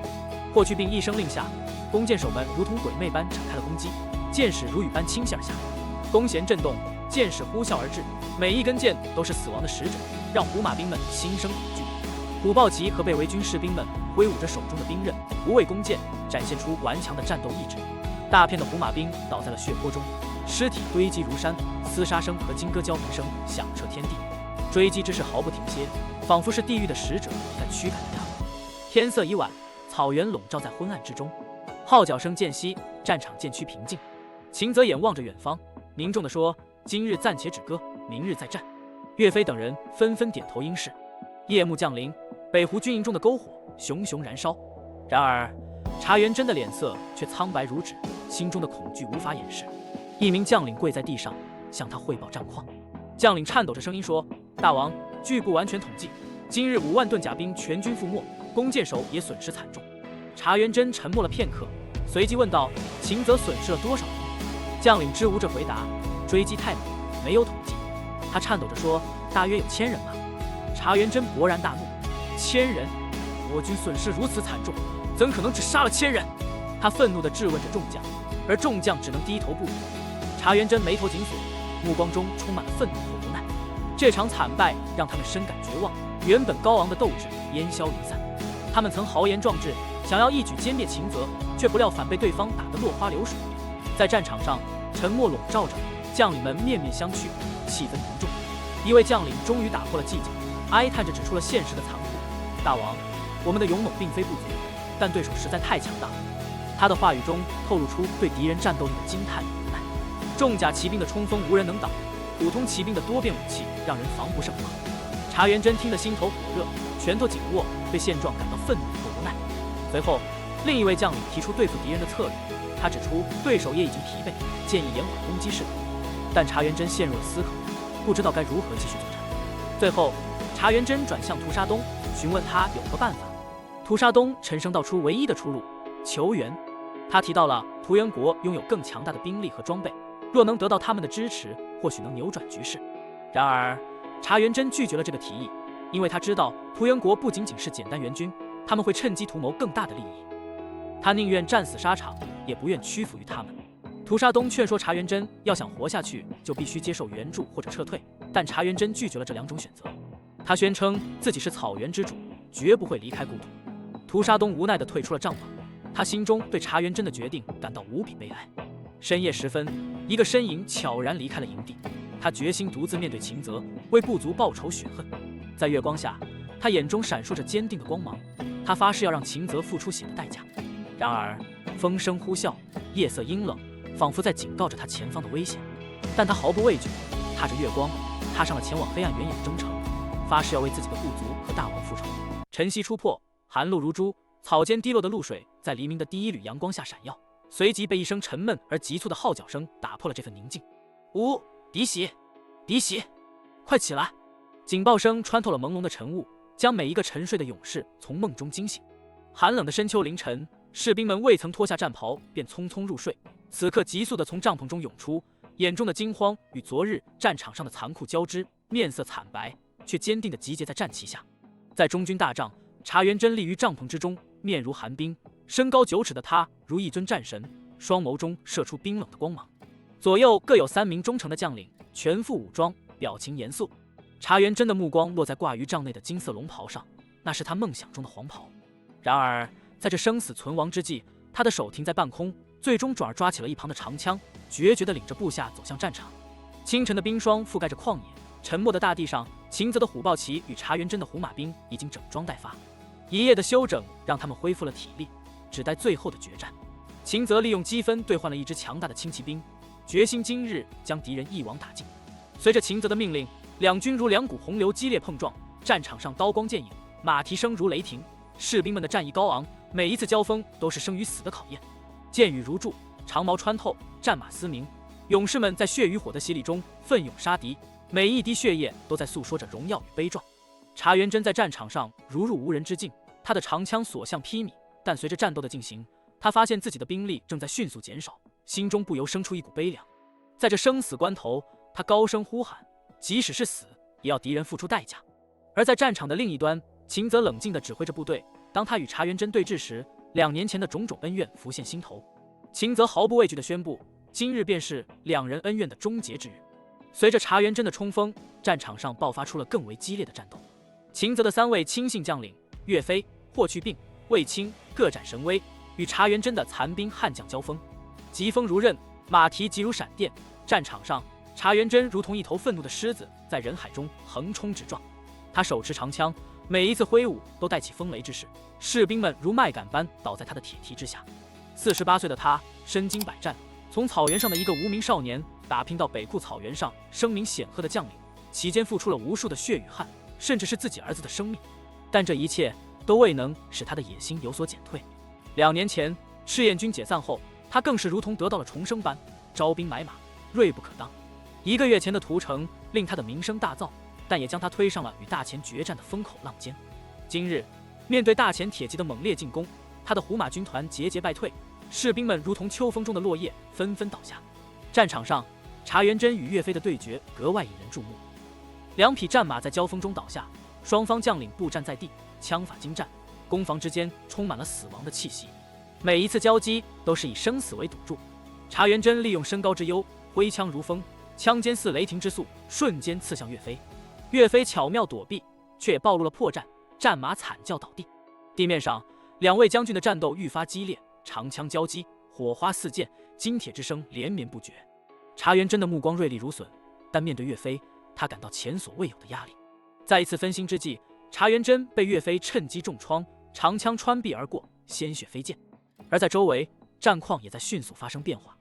霍去病一声令下，弓箭手们如同鬼魅般展开了攻击，箭矢如雨般倾泻而下，弓弦震动，箭矢呼啸而至，每一根箭都是死亡的使者，让胡马兵们心生恐惧。虎豹骑和被围军士兵们挥舞着手中的兵刃，无畏弓箭，展现出顽强的战斗意志。大片的胡马兵倒在了血泊中，尸体堆积如山，厮杀声和金戈交鸣声响彻天地。追击之势毫不停歇，仿佛是地狱的使者在驱赶着他们。天色已晚，草原笼罩在昏暗之中，号角声渐息，战场渐趋平静。秦泽眼望着远方，凝重地说：“今日暂且止戈，明日再战。”岳飞等人纷纷点头应是。夜幕降临，北湖军营中的篝火熊熊燃烧。然而，查元贞的脸色却苍白如纸，心中的恐惧无法掩饰。一名将领跪在地上，向他汇报战况。将领颤抖着声音说：“大王，据不完全统计，今日5万盾甲兵全军覆没，弓箭手也损失惨重。”查元贞沉默了片刻，随即问道：“秦泽损失了多少人？”将领支吾着回答：“追击太猛，没有统计。”他颤抖着说：“大约有1000人吧。”查元贞勃然大怒：“1000人？我军损失如此惨重，怎可能只杀了1000人？”他愤怒地质问着众将，而众将只能低头不语。查元贞眉头紧锁，目光中充满了愤怒和无奈。这场惨败让他们深感绝望，原本高昂的斗志烟消云散。他们曾豪言壮志，想要一举歼灭秦泽，却不料反被对方打得落花流水。在战场上，沉默笼罩着，将领们面面相觑，气氛凝重。一位将领终于打破了寂静，哀叹着指出了现实的残酷：“大王，我们的勇猛并非不足，但对手实在太强大了。”他的话语中透露出对敌人战斗力的惊叹与无奈。重甲骑兵的冲锋无人能挡，普通骑兵的多变武器让人防不胜防。查元贞听得心头火热，拳头紧握，对现状感到愤怒和无奈。随后，另一位将领提出对付敌人的策略，他指出对手也已经疲惫，建议延缓攻击势头。但查元贞陷入了思考，不知道该如何继续作战。最后，查元贞转向屠沙东，询问他有何办法。屠沙东沉声道出唯一的出路：求援。他提到了图元国拥有更强大的兵力和装备，若能得到他们的支持，或许能扭转局势。然而，茶元真拒绝了这个提议，因为他知道图元国不仅仅是简单援军，他们会趁机图谋更大的利益。他宁愿战死沙场，也不愿屈服于他们。屠沙东劝说茶元真，要想活下去，就必须接受援助或者撤退，但茶元真拒绝了这2种选择。他宣称自己是草原之主，绝不会离开故土。屠沙东无奈地退出了帐篷，他心中对茶元真的决定感到无比悲哀。深夜时分，一个身影悄然离开了营地，他决心独自面对秦泽，为部族报仇雪恨。在月光下，他眼中闪烁着坚定的光芒，他发誓要让秦泽付出血的代价。然而，风声呼啸，夜色阴冷，仿佛在警告着他前方的危险。但他毫不畏惧，踏着月光，踏上了前往黑暗原野的征程，发誓要为自己的部族和大王复仇。晨曦初破，寒露如珠，草间滴落的露水在黎明的第一缕阳光下闪耀，随即被一声沉闷而急促的号角声打破了这份宁静。呜，嫡喜，嫡喜，快起来！警报声穿透了朦胧的晨雾，将每一个沉睡的勇士从梦中惊醒。寒冷的深秋凌晨，士兵们未曾脱下战袍，便匆匆入睡。此刻急速地从帐篷中涌出，眼中的惊慌与昨日战场上的残酷交织，面色惨白，却坚定地集结在战旗下。在中军大帐，茶元真立于帐篷之中，面如寒冰，身高9尺的他如一尊战神，双眸中射出冰冷的光芒。左右各有3名忠诚的将领，全副武装，表情严肃。茶元真的目光落在挂于帐内的金色龙袍上，那是他梦想中的黄袍。然而，在这生死存亡之际，他的手停在半空，最终转而抓起了一旁的长枪，决绝地领着部下走向战场。清晨的冰霜覆盖着旷野，沉默的大地上，秦泽的虎豹骑与茶元真的虎马兵已经整装待发。一夜的休整让他们恢复了体力，只待最后的决战。秦泽利用积分兑换了一支强大的轻骑兵，决心今日将敌人一网打尽。随着秦泽的命令，两军如2股洪流激烈碰撞，战场上刀光剑影，马蹄声如雷霆，士兵们的战意高昂，每一次交锋都是生与死的考验。箭雨如注，长矛穿透，战马嘶鸣，勇士们在血与火的洗礼中奋勇杀敌，每一滴血液都在诉说着荣耀与悲壮。茶元真在战场上如入无人之境，他的长枪所向披靡，但随着战斗的进行，他发现自己的兵力正在迅速减少，心中不由生出一股悲凉。在这生死关头，他高声呼喊，即使是死，也要敌人付出代价。而在战场的另一端，秦泽冷静地指挥着部队。当他与茶元真对峙时，2年前的种种恩怨浮现心头。秦泽毫不畏惧地宣布，今日便是2人恩怨的终结之日。随着茶元真的冲锋，战场上爆发出了更为激烈的战斗。秦泽的3位亲信将领岳飞、霍去病、卫青各展神威，与茶元真的残兵悍将交锋，疾风如刃，马蹄疾如闪电。战场上，茶元真如同一头愤怒的狮子，在人海中横冲直撞。他手持长枪，每一次挥舞都带起风雷之势，士兵们如麦秆般倒在他的铁蹄之下。48岁的他身经百战，从草原上的一个无名少年打拼到北库草原上声名显赫的将领，期间付出了无数的血与汗，甚至是自己儿子的生命。但这一切都未能使他的野心有所减退。2年前赤焰军解散后，他更是如同得到了重生般，招兵买马，锐不可当。1个月前的屠城令他的名声大噪，但也将他推上了与大前决战的风口浪尖。今日面对大前铁骑的猛烈进攻，他的虎马军团节节败退，士兵们如同秋风中的落叶，纷纷倒下。战场上，茶元真与岳飞的对决格外引人注目。2匹战马在交锋中倒下，双方将领步战在地，枪法精湛，攻防之间充满了死亡的气息。每一次交击都是以生死为赌注。茶元真利用身高之优，挥枪如风，枪尖似雷霆之速，瞬间刺向岳飞。岳飞巧妙躲避，却也暴露了破绽，战马惨叫倒地。地面上，2位将军的战斗愈发激烈，长枪交击，火花四溅，金铁之声连绵不绝。茶元真的目光锐利如隼，但面对岳飞，他感到前所未有的压力。在一次分心之际，茶元真被岳飞趁机重创，长枪穿壁而过，鲜血飞溅。而在周围，战况也在迅速发生变化。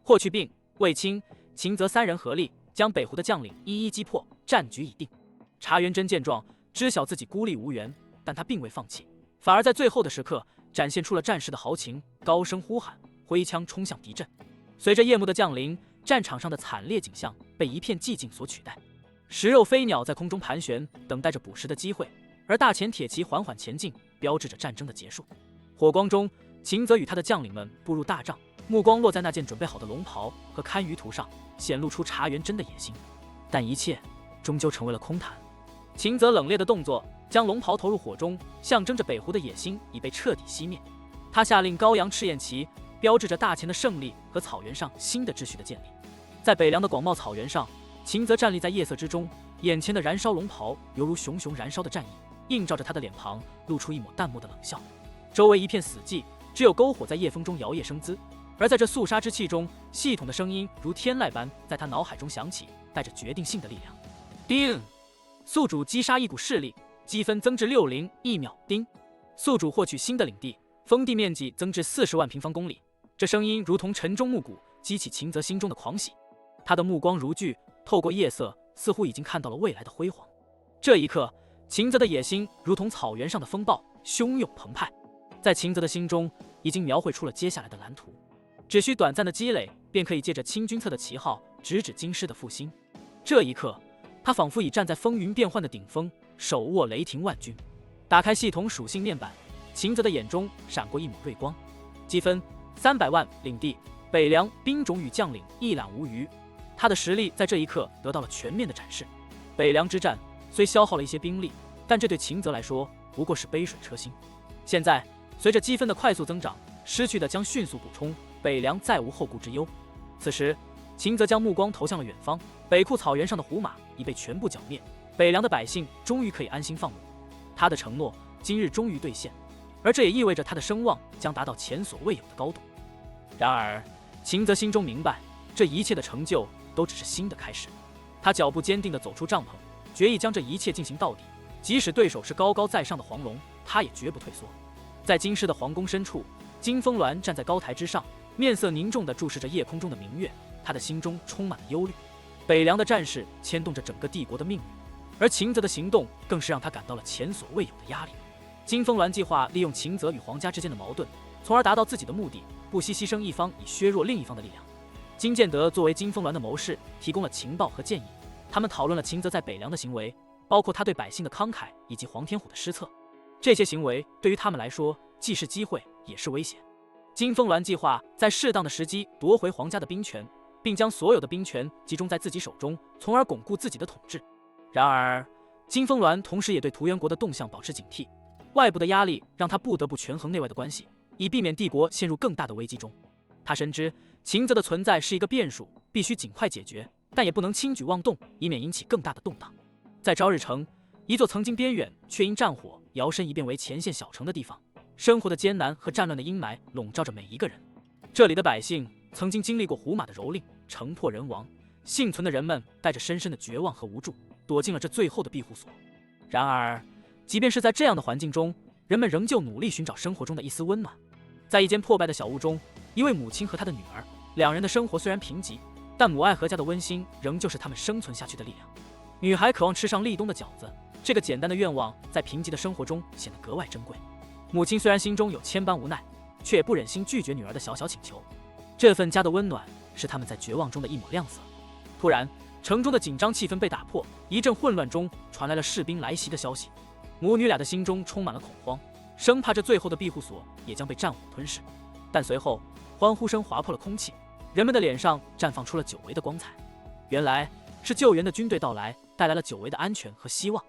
霍去病、卫青、秦泽3人合力将北湖的将领一一击破，战局已定。茶元真见状，知晓自己孤立无援，但他并未放弃，反而在最后的时刻展现出了战士的豪情，高声呼喊，挥枪冲向敌阵。随着夜幕的降临，战场上的惨烈景象被一片寂静所取代。食肉飞鸟在空中盘旋，等待着捕食的机会，而大前铁骑缓缓前进，标志着战争的结束。火光中，秦泽与他的将领们步入大帐，目光落在那件准备好的龙袍和堪舆图上，显露出茶园真的野心。但一切终究成为了空谈。秦泽冷冽的动作将龙袍投入火中，象征着北湖的野心已被彻底熄灭。他下令高扬赤焰旗，标志着大前的胜利和草原上新的秩序的建立。在北凉的广袤草原上，秦泽站立在夜色之中，眼前的燃烧龙袍犹如熊熊燃烧的战役，映照着他的脸庞，露出一抹淡漠的冷笑。周围一片死寂，只有篝火在夜风中摇曳生姿。而在这肃杀之气中，系统的声音如天籁般在他脑海中响起，带着决定性的力量。叮！宿主击杀一股势力，积分增至60一秒。叮！宿主获取新的领地，封地面积增至40万平方公里。这声音如同晨钟暮鼓，激起秦泽心中的狂喜。他的目光如炬，透过夜色，似乎已经看到了未来的辉煌。这一刻，秦泽的野心如同草原上的风暴，汹涌澎湃。在秦泽的心中，已经描绘出了接下来的蓝图。只需短暂的积累，便可以借着清君侧的旗号，直指京师的复兴。这一刻，他仿佛已站在风云变幻的顶峰，手握雷霆万钧。打开系统属性面板，秦泽的眼中闪过一抹锐光。积分300万，领地北凉，兵种与将领一览无余。他的实力在这一刻得到了全面的展示。北凉之战虽消耗了一些兵力，但这对秦泽来说不过是杯水车薪。现在随着积分的快速增长，失去的将迅速补充，北凉再无后顾之忧。此时，秦泽将目光投向了远方，北库草原上的胡马已被全部剿灭，北凉的百姓终于可以安心放牧。他的承诺今日终于兑现，而这也意味着他的声望将达到前所未有的高度。然而，秦泽心中明白，这一切的成就都只是新的开始。他脚步坚定地走出帐篷，决意将这一切进行到底，即使对手是高高在上的黄龙，他也绝不退缩。在京师的皇宫深处，金风鸾站在高台之上，面色凝重地注视着夜空中的明月，他的心中充满了忧虑。北凉的战事牵动着整个帝国的命运，而秦泽的行动更是让他感到了前所未有的压力。金风鸾计划利用秦泽与皇家之间的矛盾，从而达到自己的目的，不惜牺牲一方以削弱另一方的力量。金建德作为金风鸾的谋士，提供了情报和建议。他们讨论了秦泽在北凉的行为，包括他对百姓的慷慨以及黄天虎的失策。这些行为对于他们来说，既是机会，也是威胁。金风鸾计划在适当的时机夺回皇家的兵权，并将所有的兵权集中在自己手中，从而巩固自己的统治。然而，金风鸾同时也对图元国的动向保持警惕。外部的压力让他不得不权衡内外的关系，以避免帝国陷入更大的危机中。他深知秦泽的存在是一个变数，必须尽快解决，但也不能轻举妄动，以免引起更大的动荡。在朝日城，一座曾经边远却因战火摇身一变为前线小城的地方，生活的艰难和战乱的阴霾笼罩着每一个人。这里的百姓曾经经历过胡马的蹂躏，城破人亡，幸存的人们带着深深的绝望和无助，躲进了这最后的庇护所。然而，即便是在这样的环境中，人们仍旧努力寻找生活中的一丝温暖。在一间破败的小屋中，一位母亲和她的女儿，两人的生活虽然贫瘠，但母爱和家的温馨仍旧是他们生存下去的力量。女孩渴望吃上立冬的饺子，这个简单的愿望在贫瘠的生活中显得格外珍贵。母亲虽然心中有千般无奈，却也不忍心拒绝女儿的小小请求。这份家的温暖是他们在绝望中的一抹亮色。突然，城中的紧张气氛被打破，一阵混乱中传来了士兵来袭的消息。母女俩的心中充满了恐慌，生怕这最后的庇护所也将被战火吞噬。但随后，欢呼声划破了空气，人们的脸上绽放出了久违的光彩。原来是救援的军队到来，带来了久违的安全和希望。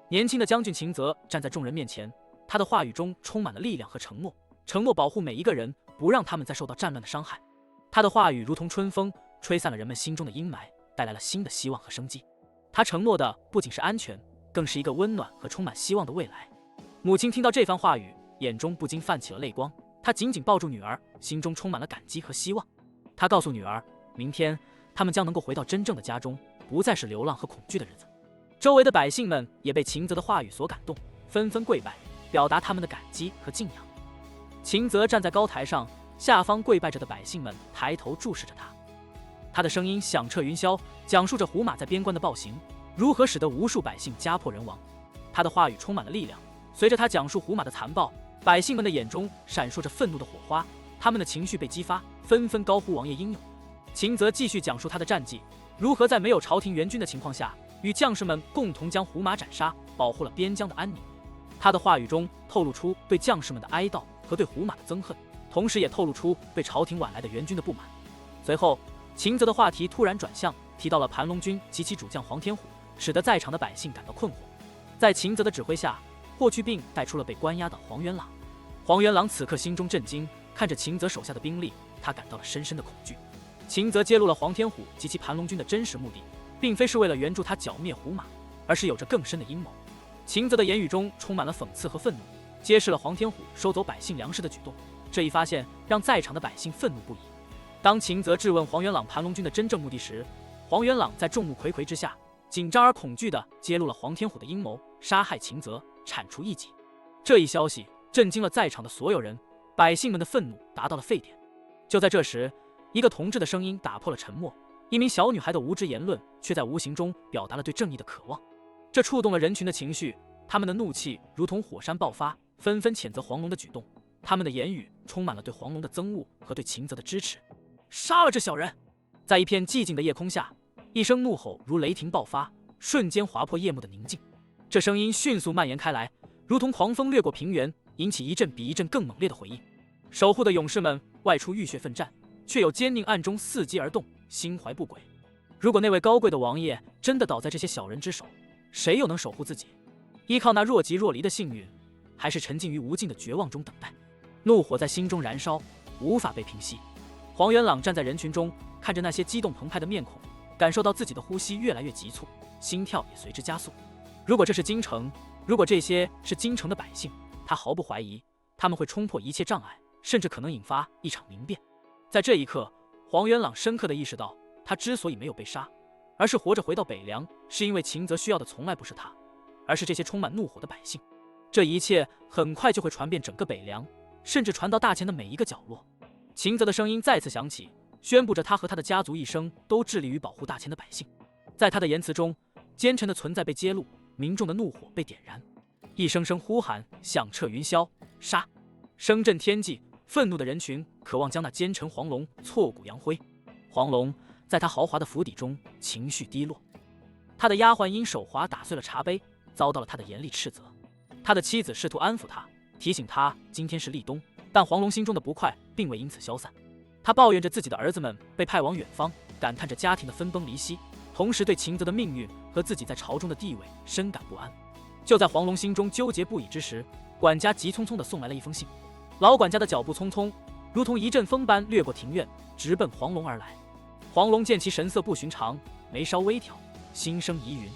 年轻的将军秦泽站在众人面前，他的话语中充满了力量和承诺，承诺保护每一个人，不让他们再受到战乱的伤害。他的话语如同春风，吹散了人们心中的阴霾，带来了新的希望和生机。他承诺的不仅是安全，更是一个温暖和充满希望的未来。母亲听到这番话语，眼中不禁泛起了泪光。她紧紧抱住女儿，心中充满了感激和希望。她告诉女儿，明天他们将能够回到真正的家中，不再是流浪和恐惧的日子。周围的百姓们也被秦泽的话语所感动，纷纷跪拜，表达他们的感激和敬仰。秦泽站在高台上，下方跪拜着的百姓们抬头注视着他。他的声音响彻云霄，讲述着胡马在边关的暴行，如何使得无数百姓家破人亡。他的话语充满了力量，随着他讲述胡马的残暴，百姓们的眼中闪烁着愤怒的火花，他们的情绪被激发，纷纷高呼王爷英勇。秦泽继续讲述他的战绩，如何在没有朝廷援军的情况下，与将士们共同将胡马斩杀，保护了边疆的安宁。他的话语中透露出对将士们的哀悼和对胡马的憎恨，同时也透露出对朝廷晚来的援军的不满。随后，秦泽的话题突然转向，提到了盘龙军及其主将黄天虎，使得在场的百姓感到困惑。在秦泽的指挥下，霍去病带出了被关押的黄元朗。黄元朗此刻心中震惊，看着秦泽手下的兵力，他感到了深深的恐惧。秦泽揭露了黄天虎及其盘龙军的真实目的，并非是为了援助他剿灭胡马，而是有着更深的阴谋。秦泽的言语中充满了讽刺和愤怒，揭示了黄天虎收走百姓粮食的举动。这一发现让在场的百姓愤怒不已。当秦泽质问黄元朗盘龙军的真正目的时，黄元朗在众目睽睽之下，紧张而恐惧地揭露了黄天虎的阴谋，杀害秦泽，铲除异己。这一消息震惊了在场的所有人，百姓们的愤怒达到了沸点。就在这时，一个同志的声音打破了沉默，一名小女孩的无知言论却在无形中表达了对正义的渴望。这触动了人群的情绪，他们的怒气如同火山爆发，纷纷谴责黄龙的举动。他们的言语充满了对黄龙的憎恶和对秦泽的支持。杀了这小人！在一片寂静的夜空下，一声怒吼如雷霆爆发，瞬间划破夜幕的宁静。这声音迅速蔓延开来，如同狂风掠过平原，引起一阵比一阵更猛烈的回应。守护的勇士们外出浴血奋战，却有奸佞暗中伺机而动，心怀不轨。如果那位高贵的王爷真的倒在这些小人之手，谁又能守护自己？依靠那若即若离的幸运，还是沉浸于无尽的绝望中等待？怒火在心中燃烧，无法被平息。黄元朗站在人群中，看着那些激动澎湃的面孔，感受到自己的呼吸越来越急促，心跳也随之加速。如果这是京城，如果这些是京城的百姓，他毫不怀疑，他们会冲破一切障碍，甚至可能引发一场民变。在这一刻，黄元朗深刻地意识到，他之所以没有被杀，而是活着回到北凉，是因为秦泽需要的从来不是他，而是这些充满怒火的百姓。这一切很快就会传遍整个北凉，甚至传到大前的每一个角落。秦泽的声音再次响起，宣布着他和他的家族一生都致力于保护大前的百姓。在他的言辞中，奸臣的存在被揭露，民众的怒火被点燃，一声声呼喊响彻云霄，杀！声震天际，愤怒的人群渴望将那奸臣黄龙挫骨扬灰。黄龙在他豪华的府邸中情绪低落，他的丫鬟因手滑打碎了茶杯，遭到了他的严厉斥责。他的妻子试图安抚他，提醒他今天是立冬，但黄龙心中的不快并未因此消散。他抱怨着自己的儿子们被派往远方，感叹着家庭的分崩离析，同时对秦泽的命运和自己在朝中的地位深感不安。就在黄龙心中纠结不已之时，管家急匆匆地送来了一封信。老管家的脚步匆匆，如同一阵风般掠过庭院，直奔黄龙而来。黄龙见其神色不寻常，眉梢微挑，心生疑云。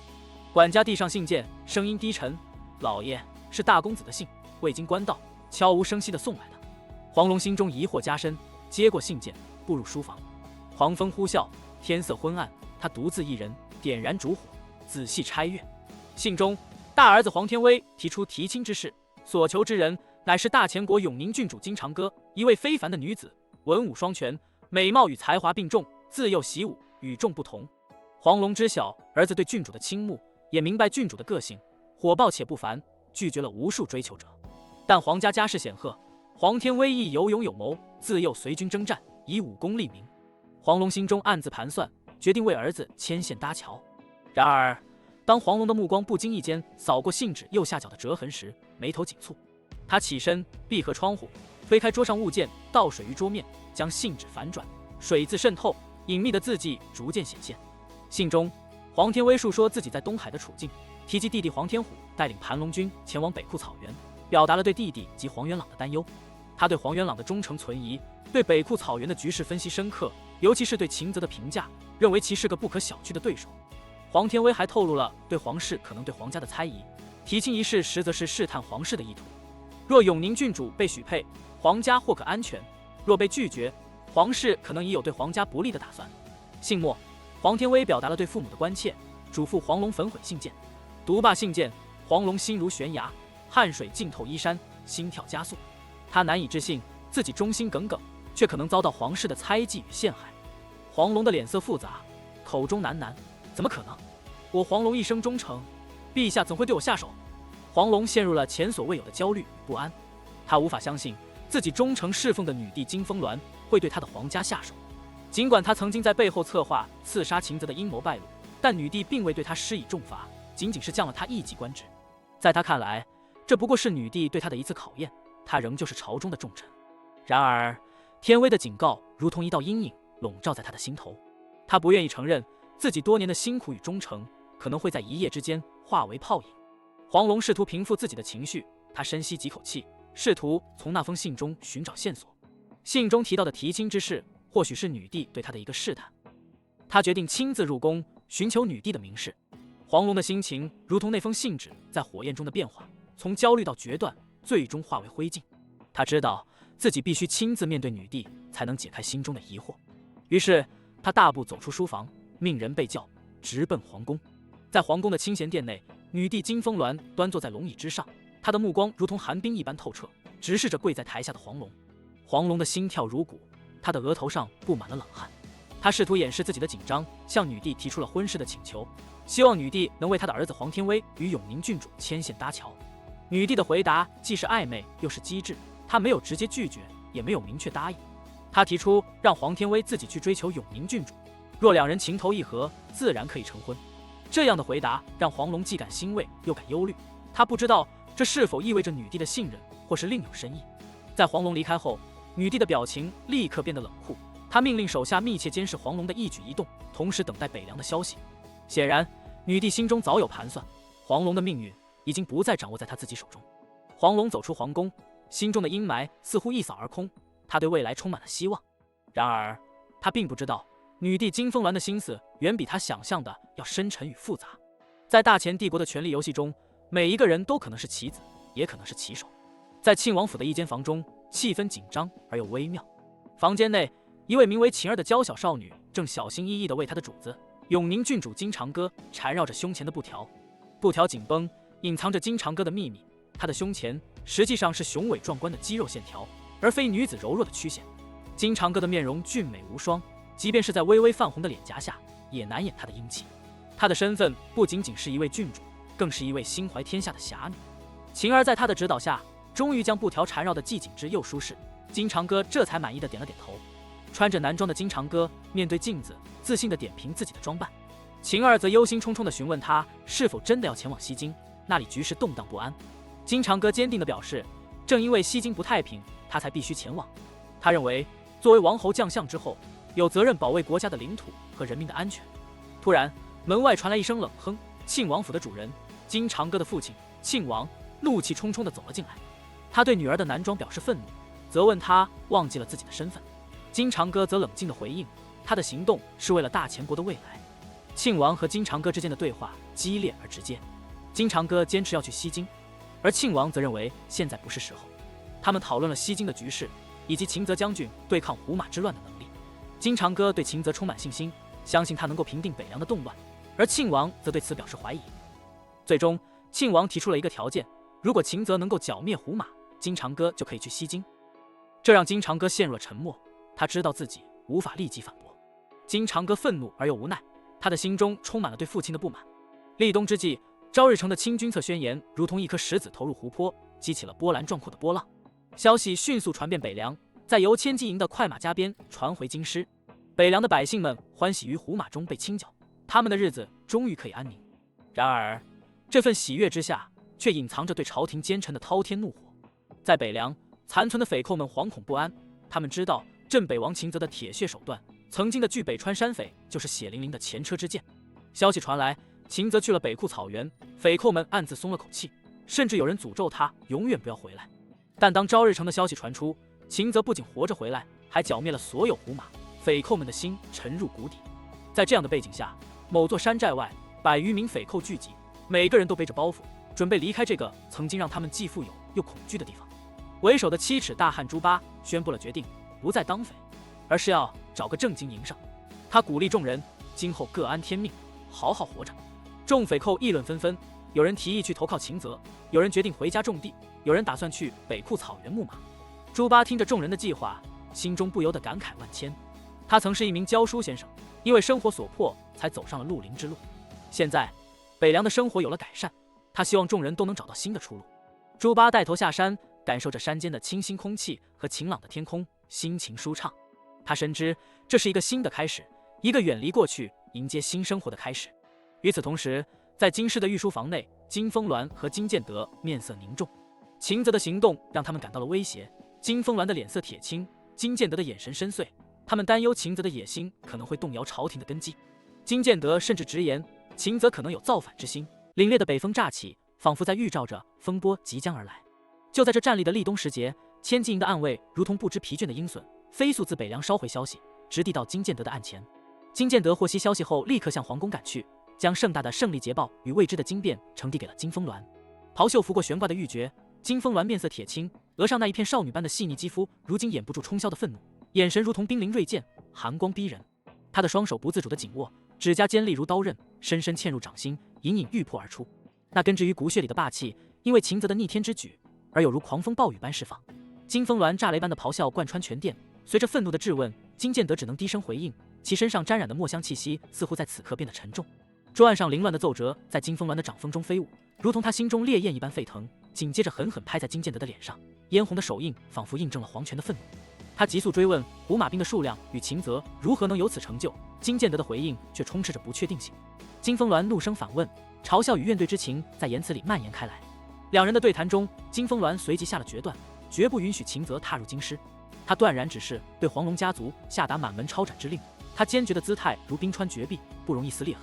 管家递上信件，声音低沉：“老爷，是大公子的信，未经官道，悄无声息地送来的。”黄龙心中疑惑加深，接过信件，步入书房。狂风呼啸，天色昏暗，他独自一人点燃烛火，仔细拆阅。信中，大儿子黄天威提出提亲之事，所求之人乃是大前国永宁郡主金长歌，一位非凡的女子，文武双全，美貌与才华并重，自幼习武，与众不同。黄龙知晓儿子对郡主的倾慕，也明白郡主的个性，火爆且不凡，拒绝了无数追求者。但黄家家世显赫，黄天威亦有勇有谋，自幼随军征战，以武功立名。黄龙心中暗自盘算，决定为儿子牵线搭桥。然而，当黄龙的目光不经意间扫过信纸右下角的折痕时，眉头紧蹙。他起身闭合窗户，推开桌上物件，倒水于桌面，将信纸反转，水渍渗透，隐秘的字迹逐渐显现。信中，黄天威述说自己在东海的处境，提及弟弟黄天虎带领盘龙军前往北库草原，表达了对弟弟及黄元朗的担忧。他对黄元朗的忠诚存疑，对北库草原的局势分析深刻，尤其是对秦泽的评价，认为其是个不可小觑的对手。黄天威还透露了对黄氏可能对黄家的猜疑，提亲一事实则是试探黄氏的意图。若永宁郡主被许配，黄家或可安全；若被拒绝，黄氏可能已有对黄家不利的打算。信末，黄天威表达了对父母的关切，嘱咐黄龙焚毁信件。读罢信件，黄龙心如悬崖，汗水浸透衣衫，心跳加速。他难以置信，自己忠心耿耿，却可能遭到黄氏的猜忌与陷害。黄龙的脸色复杂，口中喃喃：“怎么可能？我黄龙一生忠诚，陛下怎会对我下手？”黄龙陷入了前所未有的焦虑与不安，他无法相信自己忠诚侍奉的女帝金风鸾会对他的皇家下手。尽管他曾经在背后策划刺杀秦泽的阴谋败露，但女帝并未对他施以重罚，仅仅是降了他一级官职。在他看来，这不过是女帝对他的一次考验，他仍旧是朝中的重臣。然而，天威的警告如同一道阴影，笼罩在他的心头。他不愿意承认自己多年的辛苦与忠诚，可能会在一夜之间化为泡影。黄龙试图平复自己的情绪，他深吸几口气，试图从那封信中寻找线索。信中提到的提亲之事，或许是女帝对他的一个试探。他决定亲自入宫，寻求女帝的明示。黄龙的心情如同那封信纸在火焰中的变化，从焦虑到决断，最终化为灰烬。他知道自己必须亲自面对女帝，才能解开心中的疑惑。于是他大步走出书房，命人备轿，直奔皇宫。在皇宫的清闲殿内，女帝金风鸾端坐在龙椅之上，她的目光如同寒冰一般透彻，直视着跪在台下的黄龙。黄龙的心跳如鼓，他的额头上布满了冷汗。他试图掩饰自己的紧张，向女帝提出了婚事的请求，希望女帝能为他的儿子黄天威与永宁郡主牵线搭桥。女帝的回答既是暧昧又是机智，她没有直接拒绝，也没有明确答应。她提出让黄天威自己去追求永宁郡主，若两人情投意合，自然可以成婚。这样的回答让黄龙既感欣慰又感忧虑，他不知道这是否意味着女帝的信任，或是另有深意。在黄龙离开后，女帝的表情立刻变得冷酷，她命令手下密切监视黄龙的一举一动，同时等待北凉的消息。显然，女帝心中早有盘算，黄龙的命运已经不再掌握在她自己手中。黄龙走出皇宫，心中的阴霾似乎一扫而空，他对未来充满了希望。然而，他并不知道，女帝金风鸾的心思远比他想象的要深沉与复杂。在大前帝国的权力游戏中，每一个人都可能是棋子，也可能是棋手。在庆王府的一间房中，气氛紧张而又微妙。房间内，一位名为晴儿的娇小少女正小心翼翼地为她的主子永宁郡主金长歌缠绕着胸前的布条。布条紧绷，隐藏着金长歌的秘密。她的胸前实际上是雄伟壮观的肌肉线条，而非女子柔弱的曲线。金长歌的面容俊美无双，即便是在微微泛红的脸颊下，也难掩她的英气。她的身份不仅仅是一位郡主，更是一位心怀天下的侠女。晴儿在她的指导下，终于将布条缠绕的既紧致又舒适。金长歌这才满意的点了点头。穿着男装的金长歌面对镜子，自信地点评自己的装扮。晴儿则忧心忡忡地询问他是否真的要前往西京，那里局势动荡不安。金长歌坚定地表示，正因为西京不太平，他才必须前往。他认为，作为王侯将相之后，有责任保卫国家的领土和人民的安全。突然，门外传来一声冷哼，庆王府的主人金长歌的父亲庆王怒气冲冲地走了进来。他对女儿的男装表示愤怒，责问他忘记了自己的身份。金长歌则冷静地回应，他的行动是为了大前国的未来。庆王和金长歌之间的对话激烈而直接，金长歌坚持要去西京，而庆王则认为现在不是时候。他们讨论了西京的局势，以及秦泽将军对抗胡马之乱的能力。金长歌对秦泽充满信心，相信他能够平定北凉的动乱，而庆王则对此表示怀疑。最终，庆王提出了一个条件，如果秦泽能够剿灭胡马，金长歌就可以去西京。这让金长歌陷入了沉默，他知道自己无法立即反驳。金长歌愤怒而又无奈，他的心中充满了对父亲的不满。立冬之际，朝日城的清君侧宣言如同一颗石子投入湖泊，激起了波澜壮阔的波浪。消息迅速传遍北凉，在由千骑营的快马加鞭传回京师。北凉的百姓们欢喜于胡马中被清剿，他们的日子终于可以安宁。然而，这份喜悦之下，却隐藏着对朝廷奸臣的滔天怒火。在北凉，残存的匪寇们惶恐不安，他们知道镇北王秦泽的铁血手段，曾经的据北川山匪就是血淋淋的前车之鉴。消息传来，秦泽去了北库草原，匪寇们暗自松了口气，甚至有人诅咒他永远不要回来。但当朝日城的消息传出，秦泽不仅活着回来，还剿灭了所有胡马，匪寇们的心沉入谷底。在这样的背景下，某座山寨外，100余名匪寇聚集，每个人都背着包袱，准备离开这个曾经让他们既富有又恐惧的地方。为首的7尺大汉猪八宣布了决定，不再当匪，而是要找个正经营生。他鼓励众人今后各安天命，好好活着。众匪寇议论纷纷，有人提议去投靠秦泽，有人决定回家种地，有人打算去北库草原牧马。猪八听着众人的计划，心中不由得感慨万千。他曾是一名教书先生，因为生活所迫才走上了绿林之路。现在北凉的生活有了改善，他希望众人都能找到新的出路。猪八带头下山，感受着山间的清新空气和晴朗的天空，心情舒畅。他深知这是一个新的开始，一个远离过去迎接新生活的开始。与此同时，在京师的御书房内，金风鸾和金建德面色凝重。秦泽的行动让他们感到了威胁，金风鸾的脸色铁青，金建德的眼神深邃，他们担忧秦泽的野心可能会动摇朝廷的根基。金建德甚至直言，秦泽可能有造反之心。凛冽的北风乍起，仿佛在预兆着风波即将而来。就在这战栗的立冬时节，千骑营的暗卫如同不知疲倦的鹰隼，飞速自北凉捎回消息，直递到金建德的案前。金建德获悉消息后，立刻向皇宫赶去，将盛大的胜利捷报与未知的惊变呈递给了金风鸾。袍袖拂过悬挂的玉珏，金风鸾面色铁青，额上那一片少女般的细腻肌肤，如今掩不住冲霄的愤怒，眼神如同冰凌锐剑，寒光逼人。他的双手不自主地紧握，指甲尖利如刀刃，深深嵌入掌心，隐隐欲破而出。那根植于骨血里的霸气，因为秦泽的逆天之举，而有如狂风暴雨般释放。金风鸾炸雷般的咆哮贯穿全殿，随着愤怒的质问，金建德只能低声回应，其身上沾染的墨香气息似乎在此刻变得沉重。桌案上凌乱的奏折在金风鸾的掌风中飞舞，如同他心中烈焰一般沸腾，紧接着狠狠拍在金建德的脸上，嫣红的手印仿佛印证了皇权的愤怒。他急速追问胡马兵的数量与秦泽如何能有此成就，金建德的回应却充斥着不确定性。金风鸾怒声反问，嘲笑与怨怼之情在言辞里蔓延开来。两人的对谈中，金风鸾随即下了决断，绝不允许秦泽踏入京师。他断然指示对黄龙家族下达满门抄斩之令，他坚决的姿态如冰川绝壁，不容一丝裂痕。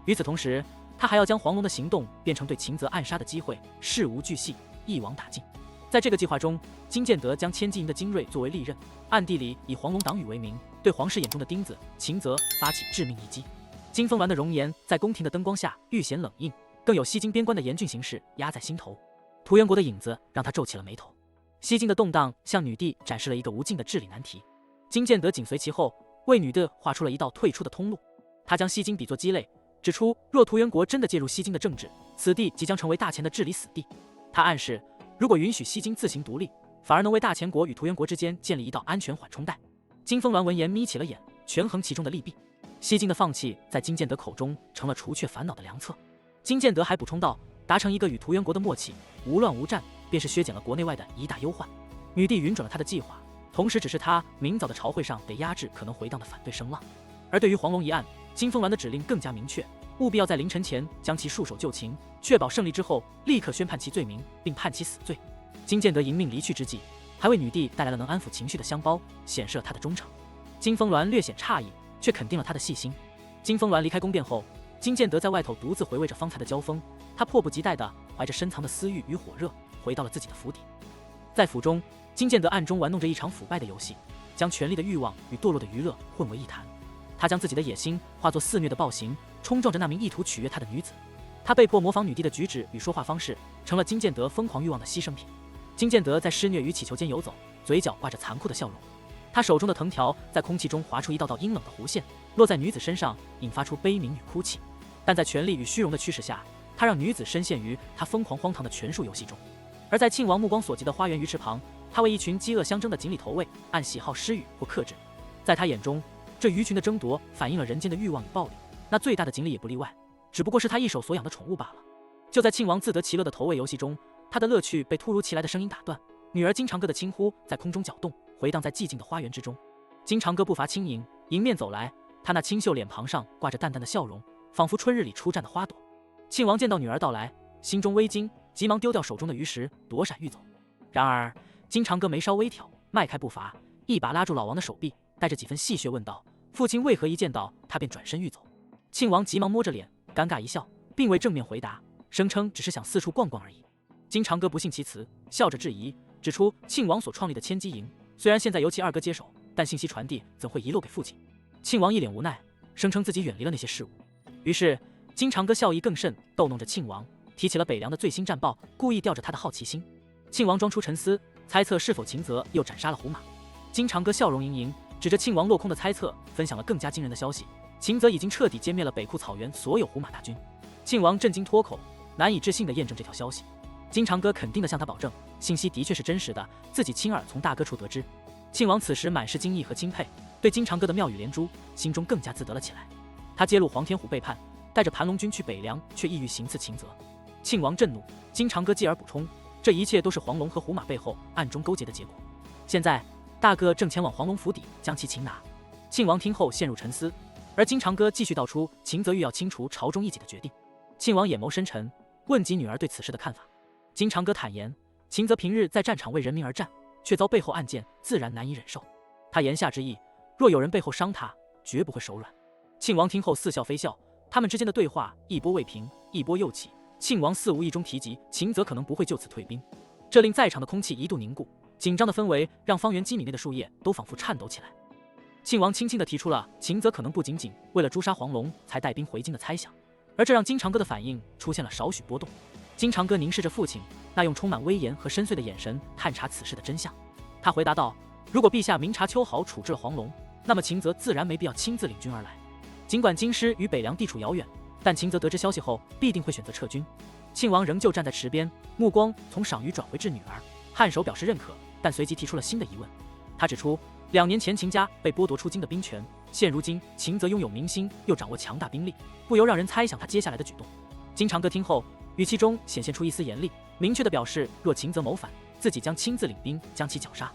与此同时，他还要将黄龙的行动变成对秦泽暗杀的机会，事无巨细，一网打尽。在这个计划中，金建德将千骑营的精锐作为利刃，暗地里以黄龙党羽为名，对皇室眼中的钉子秦泽发起致命一击。金风鸾的容颜在宫廷的灯光下愈显冷硬，更有西京边关的严峻形势压在心头。屠元国的影子让他皱起了眉头。西京的动荡向女帝展示了一个无尽的治理难题。金建德紧随其后，为女帝画出了一道退出的通路。他将西京比作鸡肋，指出若屠元国真的介入西京的政治，此地即将成为大钱的治理死地。他暗示，如果允许西京自行独立，反而能为大钱国与屠元国之间建立一道安全缓冲带。金风鸾闻言眯起了眼，权衡其中的利弊。西京的放弃在金建德口中成了除却烦恼的良策。金建德还补充道，达成一个与屠元国的默契，无乱无战，便是削减了国内外的一大忧患。女帝允准了他的计划，同时指示他明早的朝会上得压制可能回荡的反对声浪。而对于黄龙一案，金风鸾的指令更加明确，务必要在凌晨前将其束手就擒，确保胜利之后立刻宣判其罪名，并判其死罪。金建德迎命离去之际，还为女帝带来了能安抚情绪的香包，显示了他的忠诚。金风鸾略显诧异，却肯定了他的细心。金风鸾离开宫殿后，金建德在外头独自回味着方才的交锋，他迫不及待地怀着深藏的私欲与火热，回到了自己的府邸。在府中，金建德暗中玩弄着一场腐败的游戏，将权力的欲望与堕落的娱乐混为一谈。他将自己的野心化作肆虐的暴行，冲撞着那名意图取悦他的女子。他被迫模仿女帝的举止与说话方式，成了金建德疯狂欲望的牺牲品。金建德在施虐与乞求间游走，嘴角挂着残酷的笑容。他手中的藤条在空气中划出一道道阴冷的弧线，落在女子身上，引发出悲鸣与哭泣。但在权力与虚荣的驱使下，他让女子深陷于他疯狂荒唐的权术游戏中。而在庆王目光所及的花园鱼池旁，他为一群饥饿相争的锦鲤投喂，按喜好施予或克制。在他眼中，这鱼群的争夺反映了人间的欲望与暴力，那最大的锦鲤也不例外，只不过是他一手所养的宠物罢了。就在庆王自得其乐的投喂游戏中，他的乐趣被突如其来的声音打断，女儿金长歌的轻呼在空中搅动，回荡在寂静的花园之中。金长歌步伐轻盈，迎面走来，她那清秀脸庞上挂着淡淡的笑容，仿佛春日里初绽的花朵。庆王见到女儿到来，心中微惊，急忙丢掉手中的鱼食，躲闪欲走。然而金长歌眉梢微挑，迈开步伐，一把拉住老王的手臂，带着几分戏谑问道：“父亲为何一见到他便转身欲走？”庆王急忙摸着脸，尴尬一笑，并未正面回答，声称只是想四处逛逛而已。金长歌不信其词，笑着质疑，指出庆王所创立的千机营虽然现在由其二哥接手，但信息传递怎会遗漏给父亲？庆王一脸无奈，声称自己远离了那些事物。于是金长歌笑意更甚，逗弄着庆王，提起了北凉的最新战报，故意吊着他的好奇心。庆王装出沉思，猜测是否秦泽又斩杀了胡马。金长歌笑容盈盈，指着庆王落空的猜测，分享了更加惊人的消息：秦泽已经彻底歼灭了北库草原所有胡马大军。庆王震惊脱口，难以置信地验证这条消息。金长歌肯定地向他保证，信息的确是真实的，自己亲耳从大哥处得知。庆王此时满是惊异和钦佩，对金长歌的妙语连珠，心中更加自得了起来。他揭露黄天虎背叛，带着盘龙军去北凉，却意欲行刺秦泽。庆王震怒，金长歌继而补充，这一切都是黄龙和胡马背后暗中勾结的结果。现在大哥正前往黄龙府邸将其擒拿。庆王听后陷入沉思，而金长歌继续道出秦泽欲要清除朝中异己的决定。庆王眼眸深沉，问及女儿对此事的看法。金长歌坦言，秦泽平日在战场为人民而战，却遭背后暗箭，自然难以忍受。他言下之意，若有人背后伤他，绝不会手软。庆王听后似笑非笑，他们之间的对话一波未平，一波又起。庆王似无意中提及秦泽可能不会就此退兵，这令在场的空气一度凝固，紧张的氛围让方圆几米内的树叶都仿佛颤抖起来。庆王轻轻地提出了秦泽可能不仅仅为了诛杀黄龙才带兵回京的猜想，而这让金长歌的反应出现了少许波动。金长歌凝视着父亲那用充满威严和深邃的眼神探查此事的真相，他回答道：如果陛下明察秋毫处置了黄龙，那么秦泽自然没必要亲自领军而来。尽管京师与北凉地处遥远，但秦泽得知消息后必定会选择撤军。庆王仍旧站在池边，目光从赏鱼转回至女儿，颔首表示认可，但随即提出了新的疑问。他指出，2年前秦家被剥夺出京的兵权，现如今秦泽拥有民心，又掌握强大兵力，不由让人猜想他接下来的举动。金长歌听后，语气中显现出一丝严厉，明确地表示，若秦泽谋反，自己将亲自领兵将其绞杀。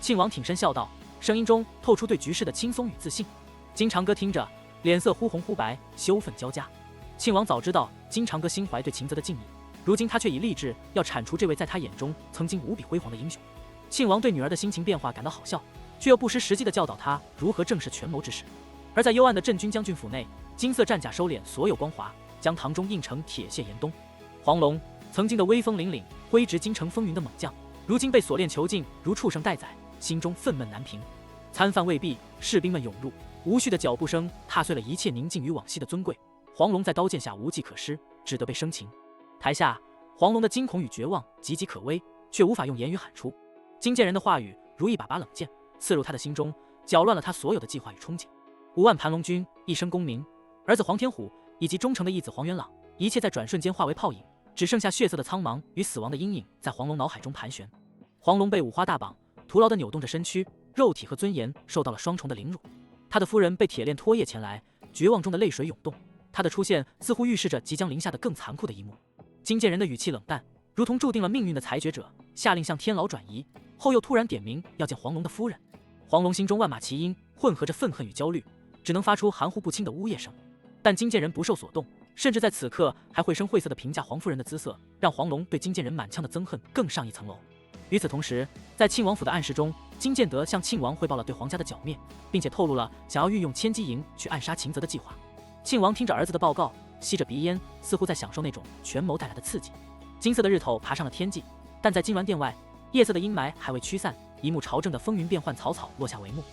庆王挺身笑道，声音中透出对局势的轻松与自信。金长歌听着，脸色忽红忽白，羞愤交加。庆王早知道金长歌心怀对秦泽的敬意，如今他却已立志要铲除这位在他眼中曾经无比辉煌的英雄。庆王对女儿的心情变化感到好笑，却又不失时机地教导他如何正视权谋之事。而在幽暗的镇军将军府内，金色战甲收敛所有光华，将堂中映成铁屑严冬。黄龙曾经的威风凛凛、挥直京城风云的猛将，如今被锁链囚禁，如畜生待宰，心中愤懑难平。餐饭未毕，士兵们涌入，无序的脚步声踏碎了一切宁静与往昔的尊贵。黄龙在刀剑下无计可施，只得被生擒。台下，黄龙的惊恐与绝望岌岌可危，却无法用言语喊出。金剑人的话语如一把把冷箭，刺入他的心中，搅乱了他所有的计划与憧憬。5万盘龙军，一生功名，儿子黄天虎以及忠诚的义子黄元朗，一切在转瞬间化为泡影，只剩下血色的苍茫与死亡的阴影在黄龙脑海中盘旋。黄龙被五花大绑，徒劳地扭动着身躯，肉体和尊严受到了双重的凌辱。他的夫人被铁链拖曳前来，绝望中的泪水涌动。他的出现似乎预示着即将临下的更残酷的一幕。金剑人的语气冷淡，如同注定了命运的裁决者，下令向天牢转移，后又突然点名要见黄龙的夫人。黄龙心中万马齐喑，混合着愤恨与焦虑，只能发出含糊不清的呜咽声。但金剑人不受所动，甚至在此刻还绘声绘色地评价黄夫人的姿色，让黄龙对金剑人满腔的憎恨更上一层楼。与此同时，在庆王府的暗室中，金建德向庆王汇报了对黄家的剿灭，并且透露了想要运用千机营去暗杀秦泽的计划。庆王听着儿子的报告，吸着鼻烟，似乎在享受那种权谋带来的刺激。金色的日头爬上了天际，但在金銮殿外，夜色的阴霾还未驱散，一幕朝政的风云变幻草草落下帷幕。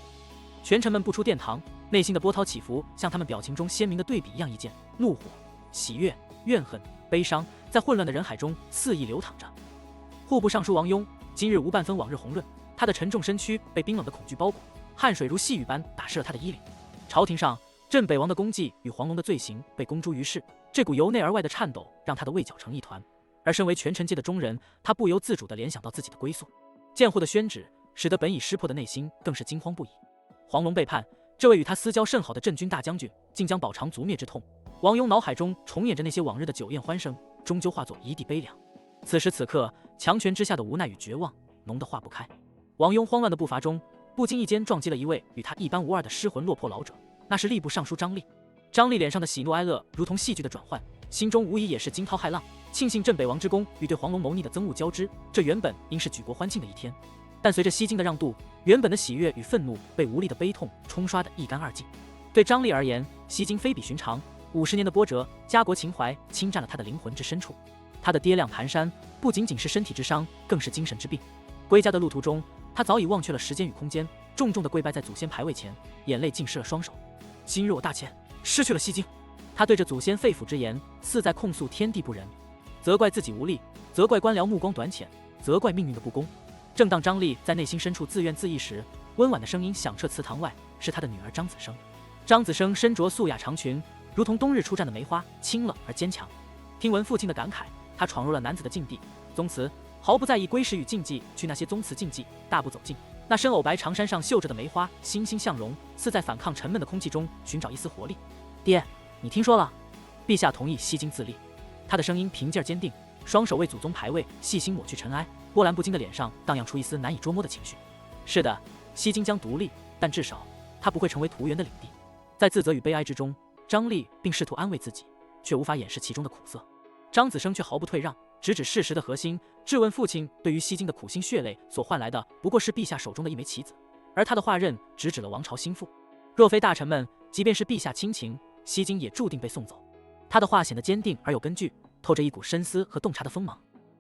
权臣们不出殿堂，内心的波涛起伏像他们表情中鲜明的对比一样易见，怒火、喜悦、怨恨、悲伤，在混乱的人海中肆意流淌着。户部尚书王雍今日无半分往日红润，他的沉重身躯被冰冷的恐惧包裹，汗水如细雨般打湿了他的衣领。朝廷上，镇北王的功绩与黄龙的罪行被公诸于世，这股由内而外的颤抖让他的胃绞成一团。而身为权臣界的中人，他不由自主地联想到自己的归宿。贱货的宣旨使得本已湿破的内心更是惊慌不已。黄龙背叛，这位与他私交甚好的镇军大将军竟将饱尝族灭之痛。王雍脑海中重演着那些往日的酒宴欢声，终究化作一地悲凉。此时此刻，强权之下的无奈与绝望浓得化不开。王雍慌乱的步伐中，不经意间撞击了一位与他一般无二的失魂落魄老者，那是吏部尚书张力。张力脸上的喜怒哀乐如同戏剧的转换，心中无疑也是惊涛骇浪。庆幸镇北王之功与对黄龙谋逆的憎恶交织，这原本应是举国欢庆的一天。但随着西京的让渡，原本的喜悦与愤怒被无力的悲痛冲刷得一干二净。对张力而言，西京非比寻常，50年的波折，家国情怀侵占了他的灵魂之深处。他的跌宕蹒跚不仅仅是身体之伤，更是精神之病。归家的路途中，他早已忘却了时间与空间，重重地跪拜在祖先牌位前，眼泪浸湿了双手。今日我大欠，失去了西京。他对着祖先肺腑之言，似在控诉天地不仁，责怪自己无力，责怪官僚目光短浅，责怪命运的不公。正当张力在内心深处自怨自艾时，温婉的声音响彻祠堂外，是他的女儿张子生。张子生身着素雅长裙，如同冬日初绽的梅花，清冷而坚强。听闻父亲的感慨，他闯入了男子的禁地，宗祠毫不在意归时与禁忌，去那些宗祠禁忌，大步走近。那深藕白长衫上绣着的梅花欣欣向荣，似在反抗沉闷的空气中寻找一丝活力。爹，你听说了？陛下同意西京自立。他的声音平静而坚定，双手为祖宗牌位细心抹去尘埃，波澜不惊的脸上荡漾出一丝难以捉摸的情绪。是的，西京将独立，但至少他不会成为屠原的领地。在自责与悲哀之中，张力并试图安慰自己，却无法掩饰其中的苦涩。张子生却毫不退让，直指事实的核心，质问父亲对于西京的苦心血泪所换来的不过是陛下手中的一枚棋子，而他的话刃直指了王朝心腹。若非大臣们，即便是陛下亲情，西京也注定被送走。他的话显得坚定而有根据，透着一股深思和洞察的锋芒。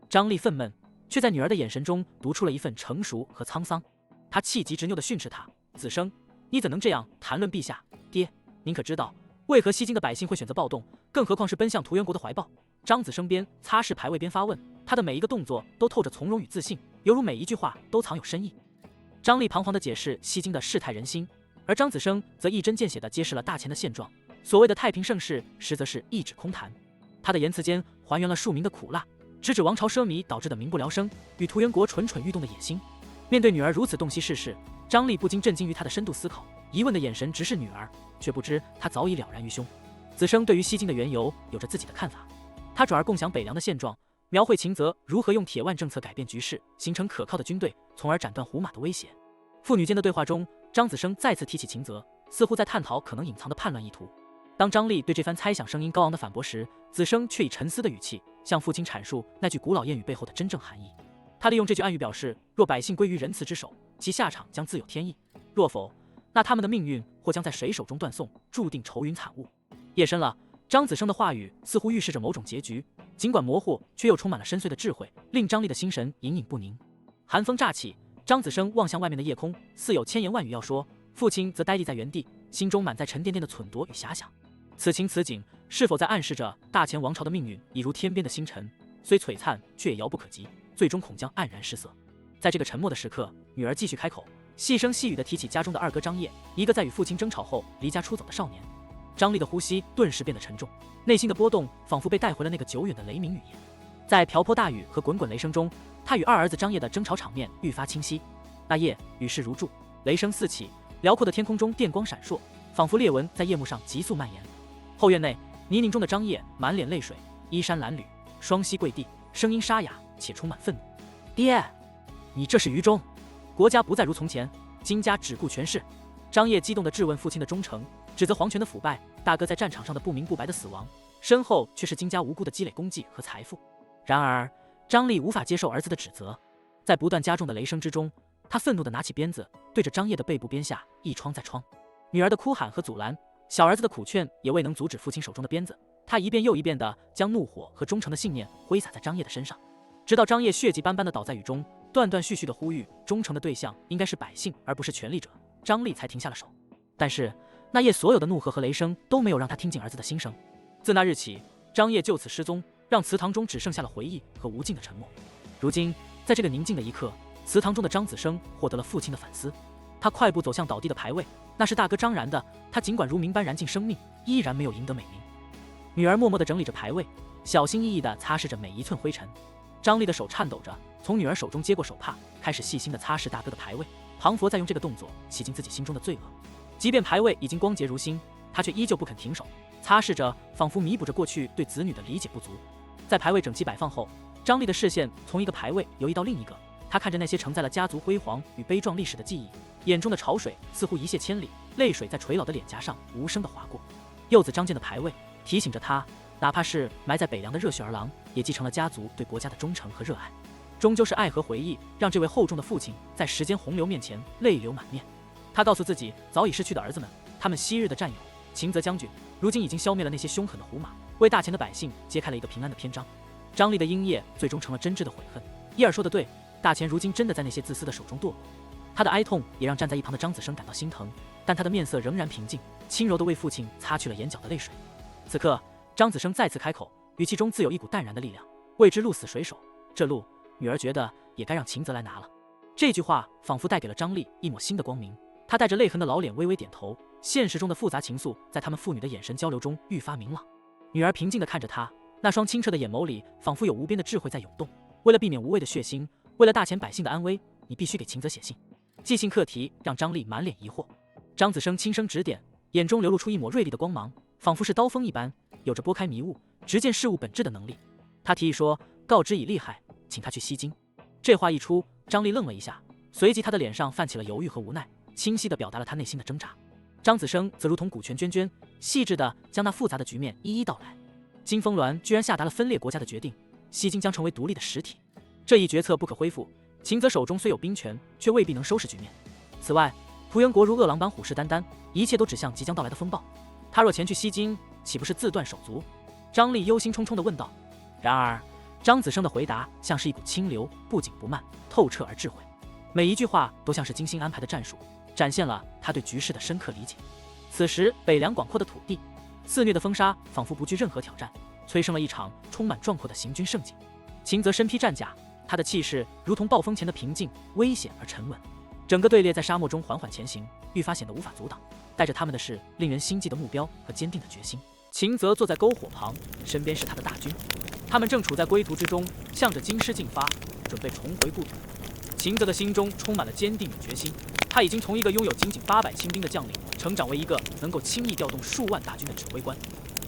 张力愤懑，却在女儿的眼神中读出了一份成熟和沧桑。他气急直拗地训斥他：“子生，你怎能这样谈论陛下？爹，您可知道为何西京的百姓会选择暴动？更何况是奔向屠元国的怀抱？”张子生边擦拭牌位边发问，他的每一个动作都透着从容与自信，犹如每一句话都藏有深意。张力彷徨地解释西京的世态人心，而张子生则一针见血地揭示了大前的现状。所谓的太平盛世，实则是一纸空谈。他的言辞间还原了庶民的苦辣，直指王朝奢靡导致的民不聊生与屠元国蠢蠢欲动的野心。面对女儿如此洞悉世事，张力不禁震惊于她的深度思考，疑问的眼神直视女儿，却不知她早已了然于胸。子生对于西京的缘由有着自己的看法，他转而共享北凉的现状，描绘秦则如何用铁腕政策改变局势，形成可靠的军队，从而斩断胡马的威胁。父女间的对话中，张子生再次提起秦则，似乎在探讨可能隐藏的叛乱意图。当张力对这番猜想声音高昂的反驳时，子生却以沉思的语气向父亲阐述那句古老谚语背后的真正含义。他利用这句暗语表示，若百姓归于仁慈之手，其下场将自有天意；若否，那他们的命运或将在谁手中断送，注定愁云惨雾。夜深了，张子生的话语似乎预示着某种结局，尽管模糊，却又充满了深邃的智慧，令张力的心神隐隐不宁。寒风乍起，张子生望向外面的夜空，似有千言万语要说，父亲则呆立在原地，心中满载沉甸甸的忖度与遐想。此情此景，是否在暗示着大前王朝的命运已如天边的星辰，虽璀璨，却也遥不可及，最终恐将黯然失色？在这个沉默的时刻，女儿继续开口，细声细语地提起家中的二哥张掖，一个在与父亲争吵后离家出走的少年。张力的呼吸顿时变得沉重，内心的波动仿佛被带回了那个久远的雷鸣语言。在瓢泼大雨和滚滚雷声中，他与二儿子张掖的争吵场面愈发清晰。那夜雨势如注，雷声四起，辽阔的天空中电光闪烁，仿佛裂纹在夜幕上急速蔓延。后院内，泥泞中的张掖满脸泪水，衣衫褴褛，双膝跪地，声音沙哑且充满愤怒：“爹，你这是愚忠！国家不再如从前，金家只顾权势。”张掖激动地质问父亲的忠诚，指责皇权的腐败，大哥在战场上的不明不白的死亡，身后却是金家无辜的积累功绩和财富。然而，张力无法接受儿子的指责，在不断加重的雷声之中，他愤怒地拿起鞭子，对着张掖的背部鞭下一疮再疮。女儿的哭喊和阻拦，小儿子的苦劝也未能阻止父亲手中的鞭子，他一遍又一遍地将怒火和忠诚的信念挥洒在张掖的身上，直到张掖血迹斑斑地倒在雨中，断断续续地呼吁忠诚的对象应该是百姓而不是权力者，张力才停下了手。但是那夜所有的怒喝和雷声都没有让他听进儿子的心声。自那日起，张掖就此失踪，让祠堂中只剩下了回忆和无尽的沉默。如今，在这个宁静的一刻，祠堂中的张子生获得了父亲的反思。他快步走向倒地的牌位，那是大哥张然的，他尽管如明般燃尽生命，依然没有赢得美名。女儿默默地整理着牌位，小心翼翼地擦拭着每一寸灰尘。张力的手颤抖着，从女儿手中接过手帕，开始细心地擦拭大哥的牌位，彷佛在用这个动作洗净自己心中的罪恶。即便牌位已经光洁如新，他却依旧不肯停手，擦拭着，仿佛弥补着过去对子女的理解不足。在牌位整齐摆放后，张力的视线从一个牌位游移到另一个，他看着那些承载了家族辉煌与悲壮历史的记忆，眼中的潮水似乎一泻千里，泪水在垂老的脸颊上无声地划过。幼子张健的牌位提醒着他，哪怕是埋在北凉的热血儿郎，也继承了家族对国家的忠诚和热爱。终究是爱和回忆，让这位厚重的父亲在时间洪流面前泪流满面。他告诉自己，早已逝去的儿子们，他们昔日的战友秦泽将军，如今已经消灭了那些凶狠的胡马，为大前的百姓揭开了一个平安的篇章。张力的鹰叶最终成了真挚的悔恨。伊尔说的对，大前如今真的在那些自私的手中堕落。他的哀痛也让站在一旁的张子生感到心疼，但他的面色仍然平静，轻柔地为父亲擦去了眼角的泪水。此刻，张子生再次开口，语气中自有一股淡然的力量：“未知鹿死谁手，这鹿，女儿觉得也该让秦泽来拿了。”这句话仿佛带给了张力一抹新的光明。他带着泪痕的老脸微微点头，现实中的复杂情愫在他们父女的眼神交流中愈发明朗。女儿平静地看着他，那双清澈的眼眸里仿佛有无边的智慧在涌动。为了避免无谓的血腥，为了大前百姓的安危，你必须给秦泽写信。寄信课题让张力满脸疑惑。张子生轻声指点，眼中流露出一抹锐利的光芒，仿佛是刀锋一般，有着拨开迷雾、直见事物本质的能力。他提议说：“告知已厉害，请他去西京。”这话一出，张力愣了一下，随即他的脸上泛起了犹豫和无奈，清晰地表达了他内心的挣扎。张子生则如同古泉涓涓，细致地将那复杂的局面一一道来。金风鸾居然下达了分裂国家的决定，西京将成为独立的实体。这一决策不可恢复，秦泽手中虽有兵权，却未必能收拾局面。此外，屠元国如饿狼般虎视眈眈，一切都指向即将到来的风暴。他若前去西京，岂不是自断手足？张力忧心忡忡地问道。然而，张子生的回答像是一股清流，不紧不慢，透彻而智慧，每一句话都像是精心安排的战术，展现了他对局势的深刻理解。此时，北凉广阔的土地，肆虐的风沙仿佛不惧任何挑战，催生了一场充满壮阔的行军盛景。秦泽身披战甲，他的气势如同暴风前的平静，危险而沉稳。整个队列在沙漠中缓缓前行，愈发显得无法阻挡。带着他们的是令人心悸的目标和坚定的决心。秦泽坐在篝火旁，身边是他的大军，他们正处在归途之中，向着京师进发，准备重回故土。秦泽的心中充满了坚定与决心，他已经从一个拥有仅仅800亲兵的将领，成长为一个能够轻易调动数万大军的指挥官。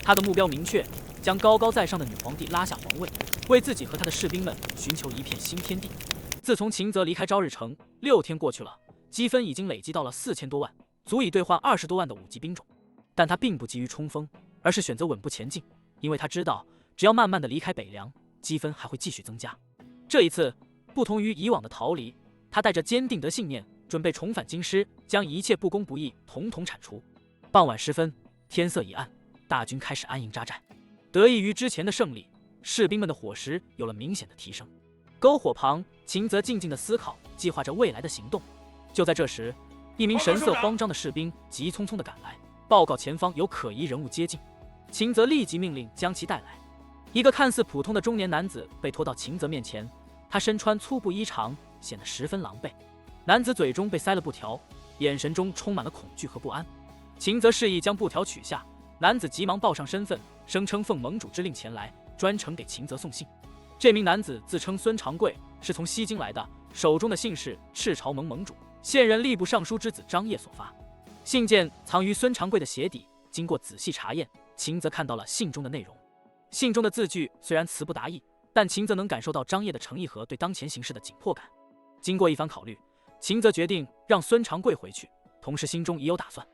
他的目标明确，将高高在上的女皇帝拉下皇位，为自己和他的士兵们寻求一片新天地。自从秦泽离开朝日城6天过去了，积分已经累积到了4000多万，足以兑换20多万的5级兵种。但他并不急于冲锋，而是选择稳步前进，因为他知道，只要慢慢的离开北凉，积分还会继续增加。这一次，不同于以往的逃离，他带着坚定的信念，准备重返京师，将一切不公不义统统铲除。傍晚时分，天色已暗，大军开始安营扎寨。得益于之前的胜利，士兵们的伙食有了明显的提升。篝火旁，秦泽静静的思考，计划着未来的行动。就在这时，一名神色慌张的士兵急匆匆地赶来，报告前方有可疑人物接近。秦泽立即命令将其带来。一个看似普通的中年男子被拖到秦泽面前，他身穿粗布衣裳，显得十分狼狈。男子嘴中被塞了布条，眼神中充满了恐惧和不安。秦泽示意将布条取下，男子急忙报上身份，声称奉盟主之令前来，专程给秦泽送信。这名男子自称孙长贵，是从西京来的，手中的信是赤潮盟盟主现任吏部尚书之子张掖所发。信件藏于孙长贵的鞋底，经过仔细查验，秦泽看到了信中的内容。信中的字句虽然词不达意，但秦泽能感受到张掖的诚意和对当前形势的紧迫感。经过一番考虑，秦泽决定让孙长贵回去，同时心中已有打算。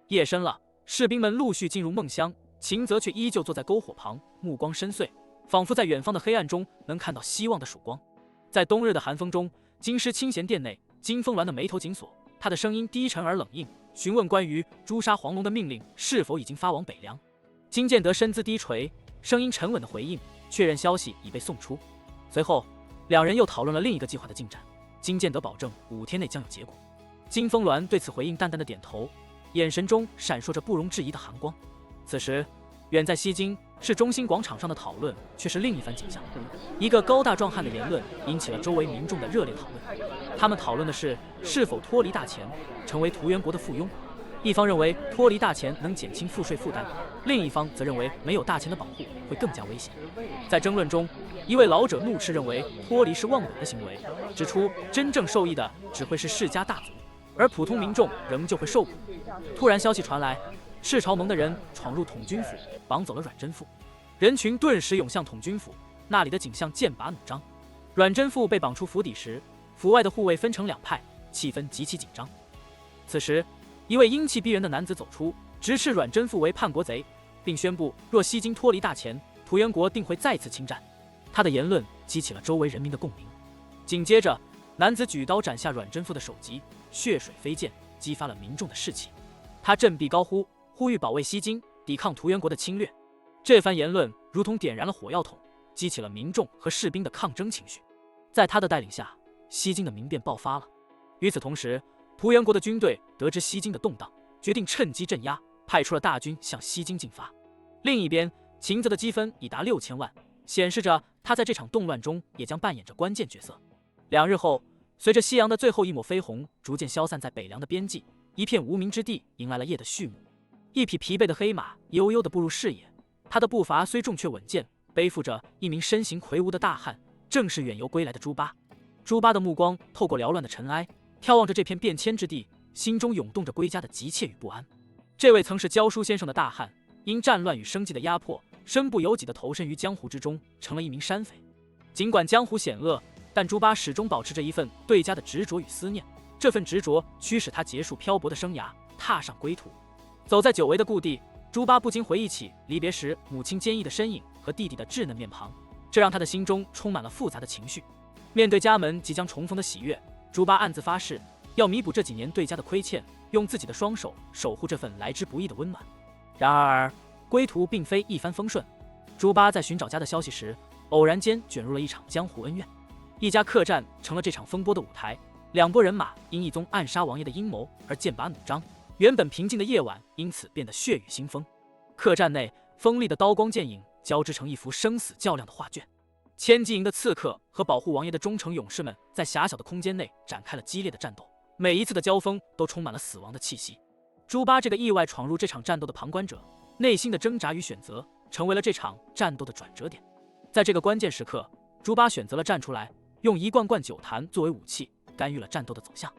夜深了，士兵们陆续进入梦乡，秦泽却依旧坐在篝火旁，目光深邃，仿佛在远方的黑暗中能看到希望的曙光。在冬日的寒风中，京师清闲殿内，金风鸾的眉头紧锁，他的声音低沉而冷硬，询问关于诛杀黄龙的命令是否已经发往北凉。金建德身姿低垂，声音沉稳的回应，确认消息已被送出。随后，两人又讨论了另一个计划的进展。金建德保证5天内将有结果。金风鸾对此回应淡淡的点头，眼神中闪烁着不容置疑的寒光。此时，远在西京市中心广场上的讨论却是另一番景象。一个高大壮汉的言论引起了周围民众的热烈讨论。他们讨论的是否脱离大钱，成为屠元国的附庸。一方认为脱离大钱能减轻赋税负担，另一方则认为没有大钱的保护会更加危险。在争论中，一位老者怒斥认为脱离是忘本的行为，指出真正受益的只会是世家大族，而普通民众仍旧会受苦。突然消息传来，赤潮盟的人闯入统军府，绑走了阮真富。人群顿时涌向统军府，那里的景象剑拔弩张。阮真富被绑出府邸时，府外的护卫分成2派，气氛极其紧张。此时，一位英气逼人的男子走出，直斥阮真富为叛国贼，并宣布若西京脱离大钱，屠元国定会再次侵占。他的言论激起了周围人民的共鸣。紧接着，男子举刀斩下阮真富的首级，血水飞溅，激发了民众的士气。他振臂高呼，呼吁保卫西京，抵抗屠元国的侵略。这番言论如同点燃了火药桶，激起了民众和士兵的抗争情绪。在他的带领下，西京的民变爆发了。与此同时，屠元国的军队得知西京的动荡，决定趁机镇压，派出了大军向西京进发。另一边，秦泽的积分已达6000万，显示着他在这场动乱中也将扮演着关键角色。2日后，随着夕阳的最后一抹绯红逐渐消散在北凉的边际，一片无名之地迎来了夜的序幕。一匹疲惫的黑马悠悠地步入视野，他的步伐虽重却稳健，背负着一名身形魁梧的大汉，正是远游归来的朱巴。朱巴的目光透过缭乱的尘埃，眺望着这片变迁之地，心中涌动着归家的急切与不安。这位曾是教书先生的大汉，因战乱与生计的压迫，身不由己地投身于江湖之中，成了一名山匪。尽管江湖险恶，但朱巴始终保持着一份对家的执着与思念，这份执着驱使他结束漂泊的生涯，踏上归途。走在久违的故地，朱巴不禁回忆起离别时母亲坚毅的身影和弟弟的稚嫩面庞，这让他的心中充满了复杂的情绪。面对家门即将重逢的喜悦，猪八暗自发誓要弥补这几年对家的亏欠，用自己的双手守护这份来之不易的温暖。然而，归途并非一帆风顺。猪八在寻找家的消息时，偶然间卷入了一场江湖恩怨，一家客栈成了这场风波的舞台。两拨人马因一宗暗杀王爷的阴谋而剑拔弩张，原本平静的夜晚因此变得血雨腥风。客栈内锋利的刀光剑影交织成一幅生死较量的画卷。千机营的刺客和保护王爷的忠诚勇士们在狭小的空间内展开了激烈的战斗，每一次的交锋都充满了死亡的气息。猪八这个意外闯入这场战斗的旁观者，内心的挣扎与选择成为了这场战斗的转折点。在这个关键时刻，猪八选择了站出来，用一罐罐酒坛作为武器，干预了战斗的走向。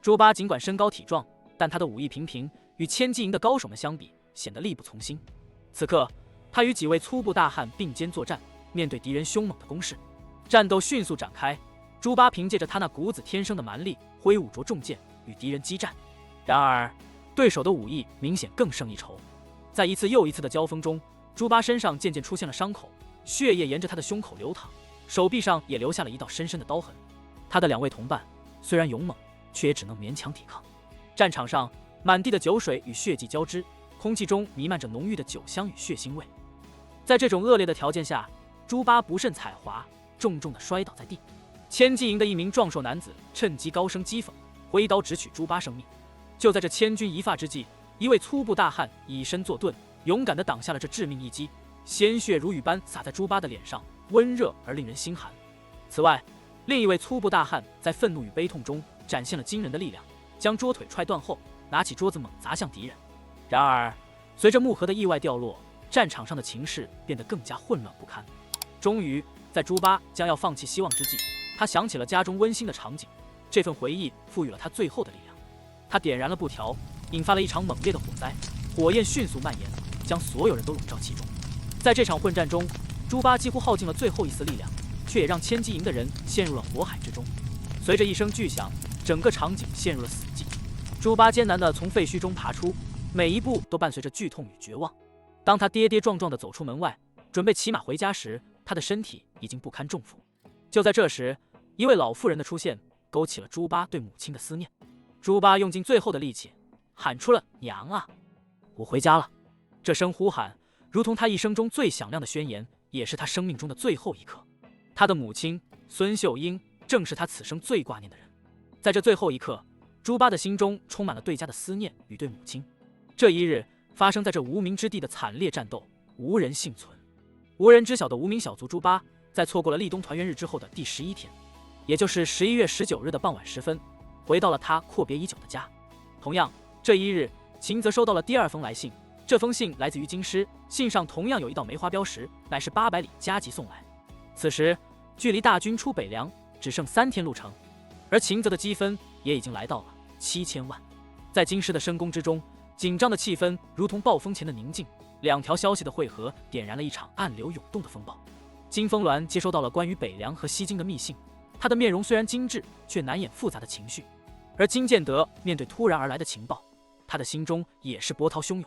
猪八尽管身高体壮，但他的武艺平平，与千机营的高手们相比，显得力不从心。此刻，他与几位粗布大汉并肩作战，面对敌人凶猛的攻势，战斗迅速展开。猪八凭借着他那股子天生的蛮力，挥舞着重剑与敌人激战。然而，对手的武艺明显更胜一筹。在一次又一次的交锋中，猪八身上渐渐出现了伤口，血液沿着他的胸口流淌，手臂上也留下了一道深深的刀痕。他的两位同伴虽然勇猛，却也只能勉强抵抗。战场上，满地的酒水与血迹交织，空气中弥漫着浓郁的酒香与血腥味。在这种恶劣的条件下，猪八不慎踩滑，重重地摔倒在地。千机营的一名壮硕男子趁机高声讥讽，挥刀直取猪八生命。就在这千钧一发之际，一位粗布大汉以身作盾，勇敢地挡下了这致命一击，鲜血如雨般洒在猪八的脸上，温热而令人心寒。此外，另一位粗布大汉在愤怒与悲痛中展现了惊人的力量，将桌腿踹断后，拿起桌子猛砸向敌人。然而，随着木盒的意外掉落，战场上的情势变得更加混乱不堪。终于，在猪八将要放弃希望之际，他想起了家中温馨的场景，这份回忆赋予了他最后的力量。他点燃了布条，引发了一场猛烈的火灾，火焰迅速蔓延，将所有人都笼罩其中。在这场混战中，猪八几乎耗尽了最后一丝力量，却也让千机营的人陷入了火海之中。随着一声巨响，整个场景陷入了死寂。猪八艰难地从废墟中爬出，每一步都伴随着剧痛与绝望。当他跌跌撞撞地走出门外，准备骑马回家时，他的身体已经不堪重负。就在这时，一位老妇人的出现勾起了猪八对母亲的思念。猪八用尽最后的力气，喊出了“娘啊，我回家了”。这声呼喊如同他一生中最响亮的宣言，也是他生命中的最后一刻。他的母亲孙秀英正是他此生最挂念的人。在这最后一刻，猪八的心中充满了对家的思念与对母亲。这一日发生在这无名之地的惨烈战斗，无人幸存。无人知晓的无名小卒猪八，在错过了立冬团圆日之后的第11天，也就是11月19日的傍晚时分，回到了他阔别已久的家。同样，这一日，秦泽收到了第二封来信。这封信来自于京师，信上同样有一道梅花标识，乃是800里加急送来。此时，距离大军出北凉只剩3天路程，而秦泽的积分也已经来到了7000万。在京师的深宫之中，紧张的气氛如同暴风前的宁静。两条消息的汇合，点燃了一场暗流涌动的风暴。金风鸾接收到了关于北凉和西京的密信，他的面容虽然精致，却难掩复杂的情绪。而金建德面对突然而来的情报，他的心中也是波涛汹涌。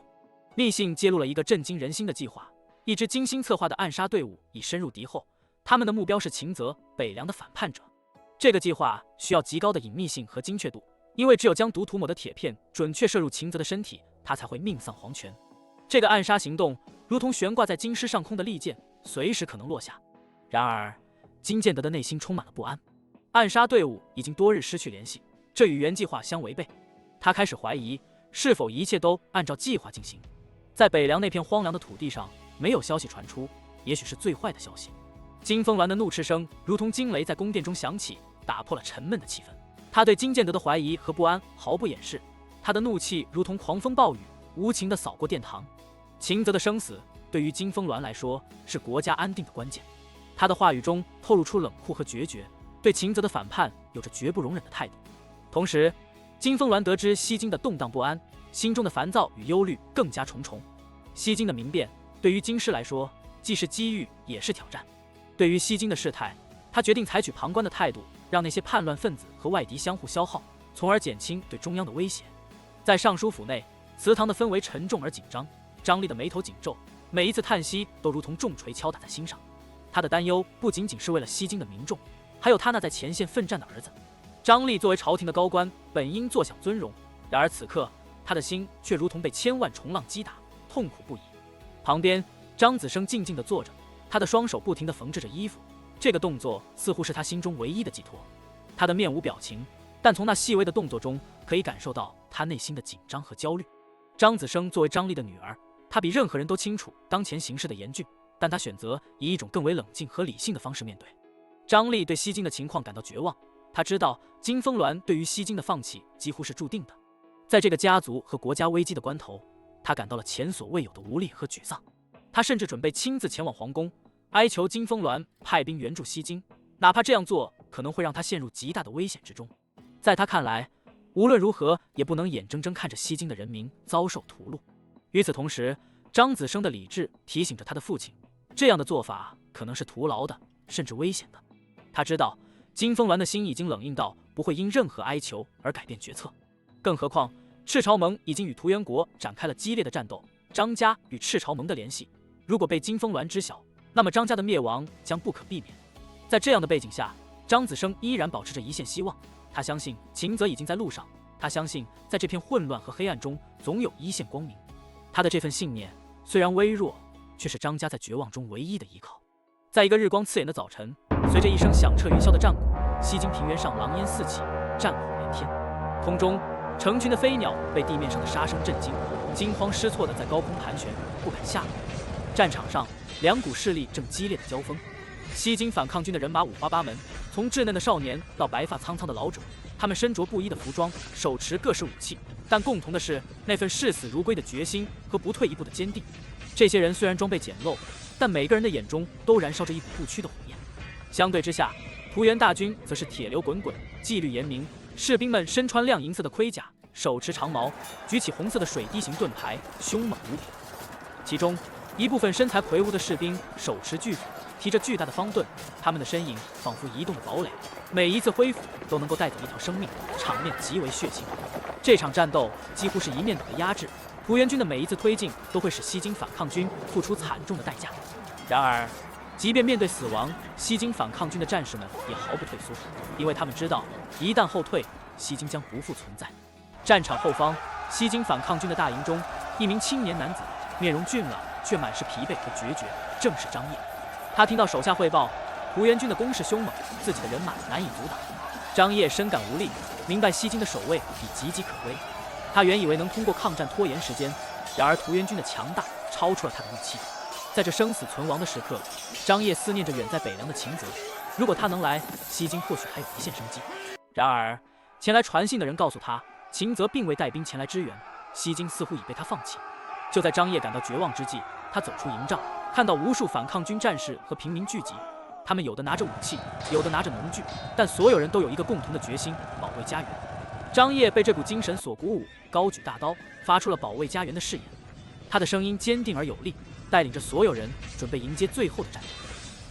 密信揭露了一个震惊人心的计划：一支精心策划的暗杀队伍已深入敌后，他们的目标是秦泽，北凉的反叛者。这个计划需要极高的隐秘性和精确度，因为只有将毒涂抹的铁片准确射入秦泽的身体，他才会命丧黄泉。这个暗杀行动如同悬挂在京师上空的利剑，随时可能落下。然而，金建德的内心充满了不安。暗杀队伍已经多日失去联系，这与原计划相违背。他开始怀疑，是否一切都按照计划进行。在北凉那片荒凉的土地上，没有消息传出，也许是最坏的消息。金风鸾的怒斥声如同惊雷在宫殿中响起，打破了沉闷的气氛。他对金建德的怀疑和不安毫不掩饰，他的怒气如同狂风暴雨，无情地扫过殿堂。秦泽的生死对于金风鸾来说是国家安定的关键。他的话语中透露出冷酷和决绝，对秦泽的反叛有着绝不容忍的态度。同时，金风鸾得知西京的动荡不安，心中的烦躁与忧虑更加重重。西京的民变对于京师来说既是机遇也是挑战。对于西京的事态，他决定采取旁观的态度，让那些叛乱分子和外敌相互消耗，从而减轻对中央的威胁。在尚书府内，祠堂的氛围沉重而紧张，张力的眉头紧皱，每一次叹息都如同重锤敲打在心上。他的担忧不仅仅是为了西京的民众，还有他那在前线奋战的儿子。张力作为朝廷的高官，本应坐享尊荣，然而此刻他的心却如同被千万重浪击打，痛苦不已。旁边，张子生静静地坐着，他的双手不停地缝制着衣服，这个动作似乎是他心中唯一的寄托。他的面无表情，但从那细微的动作中可以感受到他内心的紧张和焦虑。张子生作为张力的女儿，她比任何人都清楚当前形势的严峻，但她选择以一种更为冷静和理性的方式面对。张力对西京的情况感到绝望，他知道金风鸾对于西京的放弃几乎是注定的。在这个家族和国家危机的关头，他感到了前所未有的无力和沮丧。他甚至准备亲自前往皇宫，哀求金风鸾派兵援助西京，哪怕这样做可能会让他陷入极大的危险之中。在他看来，无论如何也不能眼睁睁看着西京的人民遭受屠戮。与此同时，张子生的理智提醒着他的父亲，这样的做法可能是徒劳的，甚至危险的。他知道金风鸾的心已经冷硬到不会因任何哀求而改变决策，更何况赤潮盟已经与屠元国展开了激烈的战斗，张家与赤潮盟的联系如果被金风鸾知晓，那么张家的灭亡将不可避免。在这样的背景下，张子生依然保持着一线希望。他相信秦泽已经在路上，他相信在这片混乱和黑暗中总有一线光明。他的这份信念虽然微弱，却是张家在绝望中唯一的依靠。在一个日光刺眼的早晨，随着一声响彻云霄的战鼓，西京平原上狼烟四起，战火连天。空中成群的飞鸟被地面上的杀声震惊，惊慌失措地在高空盘旋，不敢下落。战场上，两股势力正激烈的交锋。西京反抗军的人马五花八门，从稚嫩的少年到白发苍苍的老者，他们身着不一的服装，手持各式武器，但共同的是那份视死如归的决心和不退一步的坚定。这些人虽然装备简陋，但每个人的眼中都燃烧着一股不屈的火焰。相对之下，屠元大军则是铁流滚滚，纪律严明，士兵们身穿亮银色的盔甲，手持长矛，举起红色的水滴形盾牌，凶猛无比。其中一部分身材魁梧的士兵手持巨斧，提着巨大的方盾，他们的身影仿佛移动的堡垒，每一次挥斧都能够带走一条生命，场面极为血腥。这场战斗几乎是一面倒的压制，屠元军的每一次推进都会使西京反抗军付出惨重的代价。然而，即便面对死亡，西京反抗军的战士们也毫不退缩，因为他们知道，一旦后退，西京将不复存在。战场后方，西京反抗军的大营中，一名青年男子，面容俊朗，却满是疲惫和决绝，正是张掖。他听到手下汇报，屠元军的攻势凶猛，自己的人马难以阻挡。张掖深感无力，明白西京的守卫已岌岌可危。他原以为能通过抗战拖延时间，然而屠元军的强大超出了他的预期。在这生死存亡的时刻，张掖思念着远在北凉的秦泽，如果他能来，西京或许还有一线生机。然而，前来传信的人告诉他，秦泽并未带兵前来支援，西京似乎已被他放弃。就在张掖感到绝望之际，他走出营帐，看到无数反抗军战士和平民聚集，他们有的拿着武器，有的拿着农具，但所有人都有一个共同的决心：保卫家园。张掖被这股精神所鼓舞，高举大刀，发出了保卫家园的誓言。他的声音坚定而有力，带领着所有人准备迎接最后的战斗。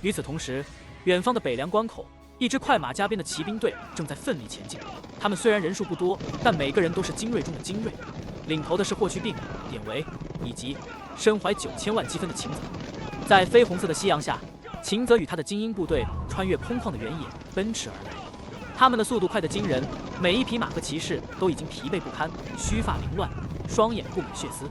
与此同时，远方的北凉关口，一支快马加鞭的骑兵队正在奋力前进。他们虽然人数不多，但每个人都是精锐中的精锐。领头的是霍去病、典韦以及身怀9000万积分的秦泽。在绯红色的夕阳下，秦泽与他的精英部队穿越空旷的原野，奔驰而来。他们的速度快得惊人，每一匹马和骑士都已经疲惫不堪，须发凌乱，双眼布满血丝。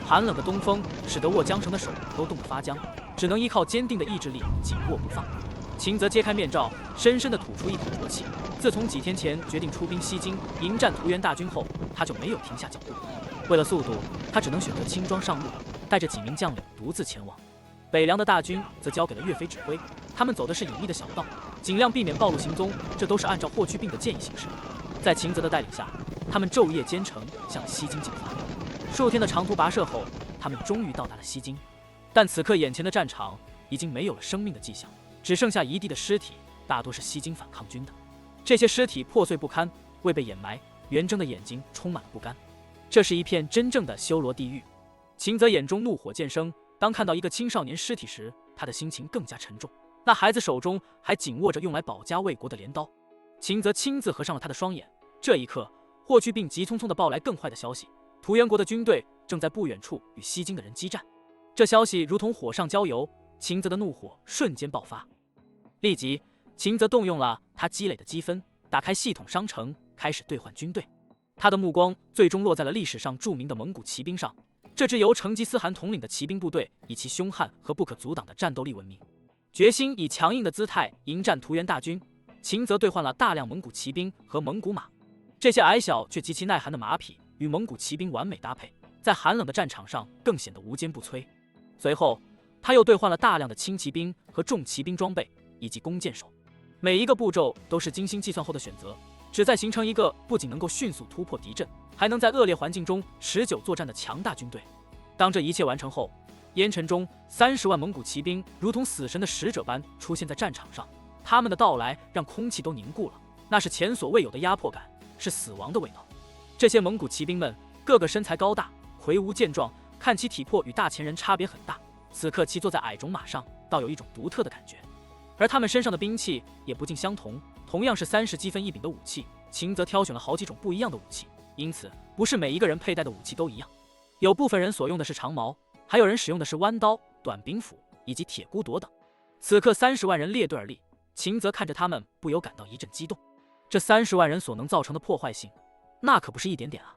寒冷的东风使得握缰绳的手都冻得发僵，只能依靠坚定的意志力紧握不放。秦泽揭开面罩，深深地吐出一口浊气。自从几天前决定出兵西京迎战屠元大军后，他就没有停下脚步。为了速度，他只能选择轻装上路，带着几名将领独自前往。北凉的大军则交给了岳飞指挥，他们走的是隐秘的小道，尽量避免暴露行踪，这都是按照霍去病的建议行事。在秦泽的带领下，他们昼夜兼程向西京进发。数天的长途跋涉后，他们终于到达了西京。但此刻眼前的战场已经没有了生命的迹象，只剩下一地的尸体，大多是西京反抗军的。这些尸体破碎不堪，未被掩埋，元征的眼睛充满了不甘。这是一片真正的修罗地狱。秦泽眼中怒火渐生，当看到一个青少年尸体时，他的心情更加沉重。那孩子手中还紧握着用来保家卫国的镰刀。秦泽亲自合上了他的双眼。这一刻，霍去病急匆匆地报来更坏的消息：屠元国的军队正在不远处与西京的人激战。这消息如同火上浇油，秦泽的怒火瞬间爆发，立即秦泽动用了他积累的积分，打开系统商城，开始兑换军队。他的目光最终落在了历史上著名的蒙古骑兵上。这支由成吉思汗统领的骑兵部队以其凶悍和不可阻挡的战斗力闻名，决心以强硬的姿态迎战图元大军。秦泽兑换了大量蒙古骑兵和蒙古马，这些矮小却极其耐寒的马匹与蒙古骑兵完美搭配，在寒冷的战场上更显得无坚不摧。随后，他又兑换了大量的轻骑兵和重骑兵装备以及弓箭手，每一个步骤都是精心计算后的选择，旨在形成一个不仅能够迅速突破敌阵，还能在恶劣环境中持久作战的强大军队。当这一切完成后，烟尘中30万蒙古骑兵如同死神的使者般出现在战场上，他们的到来让空气都凝固了，那是前所未有的压迫感，是死亡的味道。这些蒙古骑兵们个个身材高大，魁梧健壮，看其体魄与大前人差别很大，此刻骑坐在矮种马上，倒有一种独特的感觉。而他们身上的兵器也不尽相同，同样是30积分1饼的武器，秦泽挑选了好几种不一样的武器，因此不是每一个人佩戴的武器都一样。有部分人所用的是长矛，还有人使用的是弯刀、短柄斧以及铁骨朵等。此刻30万人列队而立，秦泽看着他们，不由感到一阵激动。这30万人所能造成的破坏性，那可不是一点点啊！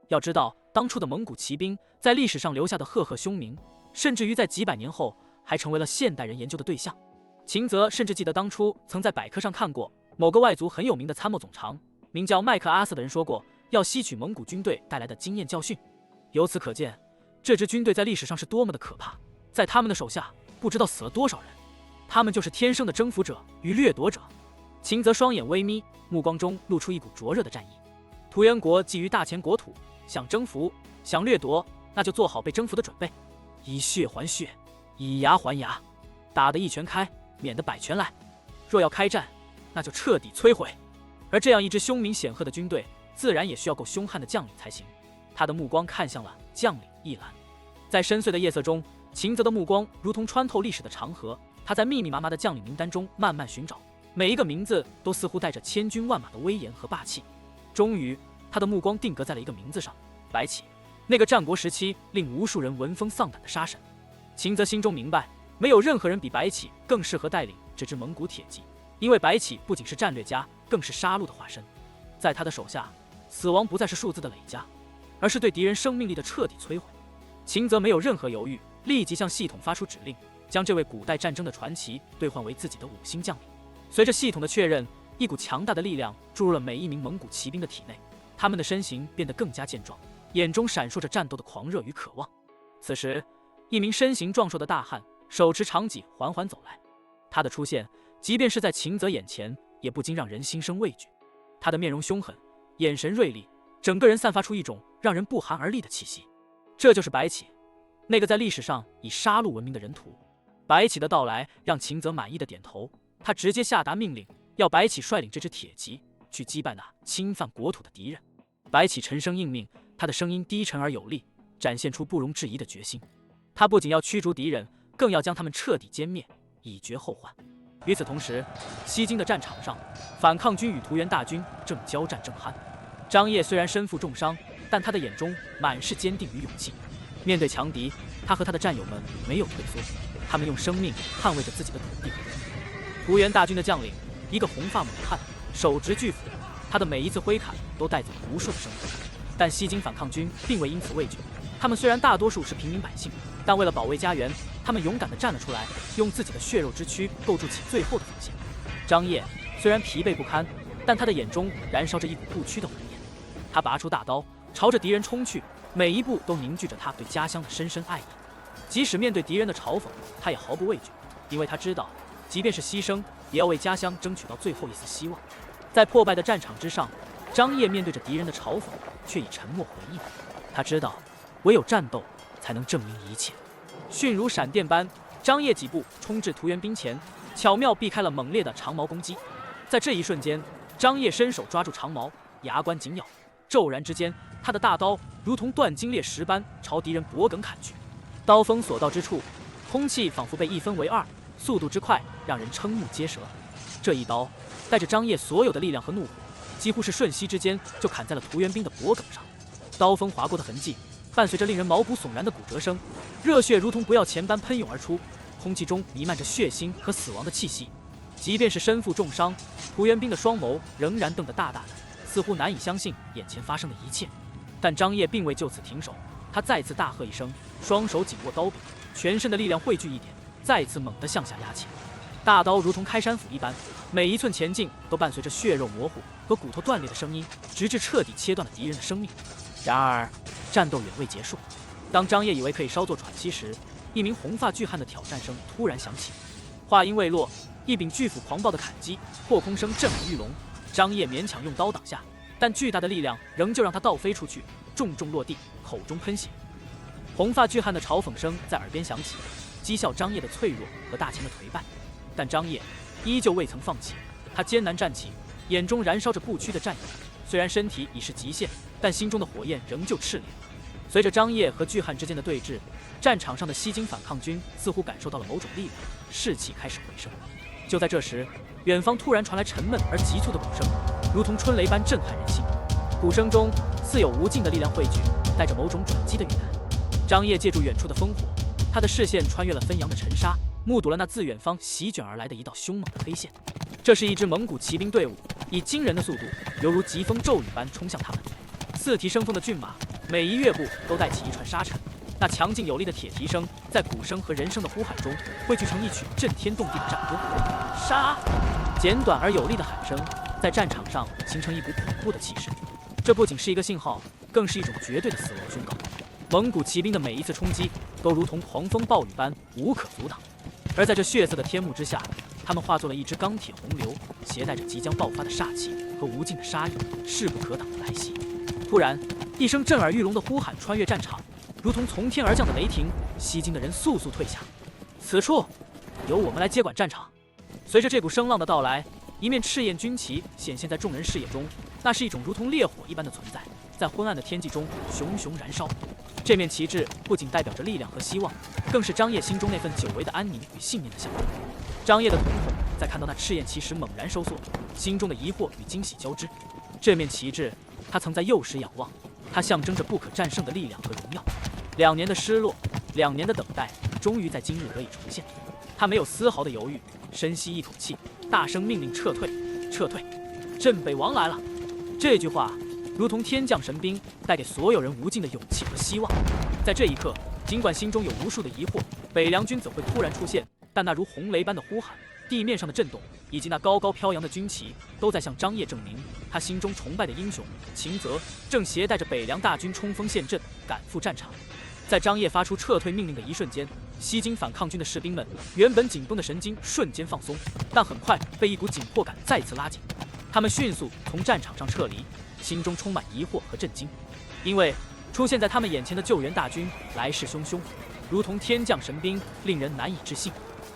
要知道，当初的蒙古骑兵在历史上留下的赫赫凶名，甚至于在几百年后还成为了现代人研究的对象。秦泽甚至记得当初曾在百科上看过某个外族很有名的参谋总长，名叫麦克阿瑟的人说过，要吸取蒙古军队带来的经验教训。由此可见，这支军队在历史上是多么的可怕，在他们的手下不知道死了多少人，他们就是天生的征服者与掠夺者。秦泽双眼微眯，目光中露出一股灼热的战意。图元国觊觎大前国土，想征服，想掠夺，那就做好被征服的准备，以血还血，以牙还牙，打得一拳开，免得百拳来。若要开战，那就彻底摧毁。而这样一支凶名显赫的军队，自然也需要够凶悍的将领才行。他的目光看向了将领一栏，在深邃的夜色中，秦泽的目光如同穿透历史的长河，他在密密麻麻的将领名单中慢慢寻找，每一个名字都似乎带着千军万马的威严和霸气。终于，他的目光定格在了一个名字上，白起，那个战国时期令无数人闻风丧胆的杀神。秦泽心中明白，没有任何人比白起更适合带领这支蒙古铁骑，因为白起不仅是战略家，更是杀戮的化身。在他的手下，死亡不再是数字的累加，而是对敌人生命力的彻底摧毁。秦泽没有任何犹豫，立即向系统发出指令，将这位古代战争的传奇兑换为自己的5星将领。随着系统的确认，一股强大的力量注入了每一名蒙古骑兵的体内，他们的身形变得更加健壮，眼中闪烁着战斗的狂热与渴望。此时，一名身形壮硕的大汉手持长戟缓缓走来，他的出现，即便是在秦泽眼前，也不禁让人心生畏惧。他的面容凶狠，眼神锐利，整个人散发出一种让人不寒而栗的气息。这就是白起，那个在历史上以杀戮闻名的人屠。白起的到来让秦泽满意的点头，他直接下达命令，要白起率领这支铁骑去击败那侵犯国土的敌人。白起沉声应命，他的声音低沉而有力，展现出不容置疑的决心。他不仅要驱逐敌人，更要将他们彻底歼灭，以绝后患。与此同时，西京的战场上，反抗军与图元大军正交战正酣。张掖虽然身负重伤，但他的眼中满是坚定与勇气。面对强敌，他和他的战友们没有退缩，他们用生命捍卫着自己的土地和人民。图元大军的将领，一个红发猛汉，手执巨斧，他的每一次挥砍都带走了无数的生命。但西京反抗军并未因此畏惧，他们虽然大多数是平民百姓，但为了保卫家园，他们勇敢地站了出来，用自己的血肉之躯构筑起最后的防线。张掖虽然疲惫不堪，但他的眼中燃烧着一股不屈的火焰。他拔出大刀，朝着敌人冲去，每一步都凝聚着他对家乡的深深爱意。即使面对敌人的嘲讽，他也毫不畏惧，因为他知道，即便是牺牲，也要为家乡争取到最后一丝希望。在破败的战场之上，张掖面对着敌人的嘲讽，却以沉默回应。他知道，唯有战斗才能证明一切。迅如闪电般，张掖几步冲至图元兵前，巧妙避开了猛烈的长矛攻击。在这一瞬间，张掖伸手抓住长矛，牙关紧咬，骤然之间，他的大刀如同断金裂石般朝敌人脖颈砍去。刀锋所到之处，空气仿佛被一分为二，速度之快让人瞠目结舌。这一刀带着张掖所有的力量和怒火，几乎是瞬息之间就砍在了图元兵的脖颈上。刀锋划过的痕迹，伴随着令人毛骨悚然的骨折声，热血如同不要钱般喷涌而出。空气中弥漫着血腥和死亡的气息。即便是身负重伤，涂元斌的双眸仍然瞪得大大的，似乎难以相信眼前发生的一切。但张掖并未就此停手，他再次大喝一声，双手紧握刀柄，全身的力量汇聚一点，再次猛地向下压起。大刀如同开山斧一般，每一寸前进都伴随着血肉模糊和骨头断裂的声音，直至彻底切断了敌人的生命。然而，战斗远未结束。当张掖以为可以稍作喘息时，一名红发巨汉的挑战声突然响起。话音未落，一柄巨斧狂暴的砍击破空声震耳欲聋。张掖勉强用刀挡下，但巨大的力量仍旧让他倒飞出去，重重落地，口中喷血。红发巨汉的嘲讽声在耳边响起，讥笑张掖的脆弱和大前的颓败。但张掖依旧未曾放弃，他艰难站起，眼中燃烧着不屈的战意。虽然身体已是极限，但心中的火焰仍旧炽烈。随着张掖和巨汉之间的对峙，战场上的西京反抗军似乎感受到了某种力量，士气开始回升。就在这时，远方突然传来沉闷而急促的鼓声，如同春雷般震撼人心。鼓声中似有无尽的力量汇聚，带着某种转机的预感。张掖借助远处的烽火，他的视线穿越了纷扬的尘沙，目睹了那自远方席卷而来的一道凶猛的黑线。这是一支蒙古骑兵队伍，以惊人的速度，犹如疾风骤雨般冲向他们。四蹄生风的骏马，每一跃步都带起一串沙尘。那强劲有力的铁蹄声，在鼓声和人声的呼喊中，汇聚成一曲震天动地的战歌。杀！简短而有力的喊声，在战场上形成一股恐怖的气势。这不仅是一个信号，更是一种绝对的死亡宣告。蒙古骑兵的每一次冲击，都如同狂风暴雨般无可阻挡。而在这血色的天幕之下，他们化作了一支钢铁洪流，携带着即将爆发的煞气和无尽的杀意，势不可挡的来袭。突然，一声震耳欲聋的呼喊穿越战场，如同从天而降的雷霆，西京的人速速退下。此处由我们来接管战场。随着这股声浪的到来，一面赤焰军旗显现在众人视野中，那是一种如同烈火一般的存在，在昏暗的天际中熊熊燃烧。这面旗帜不仅代表着力量和希望，更是张掖心中那份久违的安宁与信念的象征。张掖的瞳孔在看到那赤焰旗时猛然收缩，心中的疑惑与惊喜交织。这面旗帜，他曾在幼时仰望，它象征着不可战胜的力量和荣耀。2年的失落，2年的等待，终于在今日得以重现。他没有丝毫的犹豫，深吸一口气，大声命令撤退，撤退！镇北王来了！这句话如同天降神兵，带给所有人无尽的勇气和希望。在这一刻，尽管心中有无数的疑惑，北凉军怎会突然出现？但那如洪雷般的呼喊，地面上的震动，以及那高高飘扬的军旗，都在向张掖证明，他心中崇拜的英雄秦泽正携带着北凉大军冲锋陷阵，赶赴战场。在张掖发出撤退命令的一瞬间，西京反抗军的士兵们原本紧绷的神经瞬间放松，但很快被一股紧迫感再次拉紧。他们迅速从战场上撤离，心中充满疑惑和震惊，因为出现在他们眼前的救援大军来势汹汹，如同天降神兵，令人难以置信。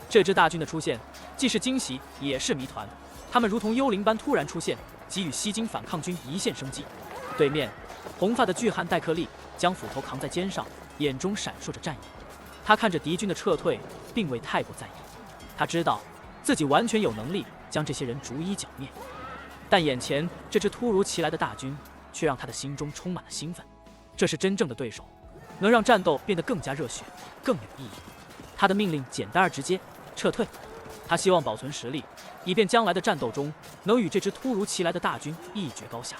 这支大军的出现既是惊喜也是谜团，他们如同幽灵般突然出现，给予西京反抗军一线生机。对面红发的巨汉戴克利将斧头扛在肩上，眼中闪烁着战意。他看着敌军的撤退，并未太过在意。他知道自己完全有能力将这些人逐一剿灭，但眼前这支突如其来的大军却让他的心中充满了兴奋。这是真正的对手，能让战斗变得更加热血，更有意义。他的命令简单而直接，撤退。他希望保存实力，以便将来的战斗中能与这支突如其来的大军一决高下。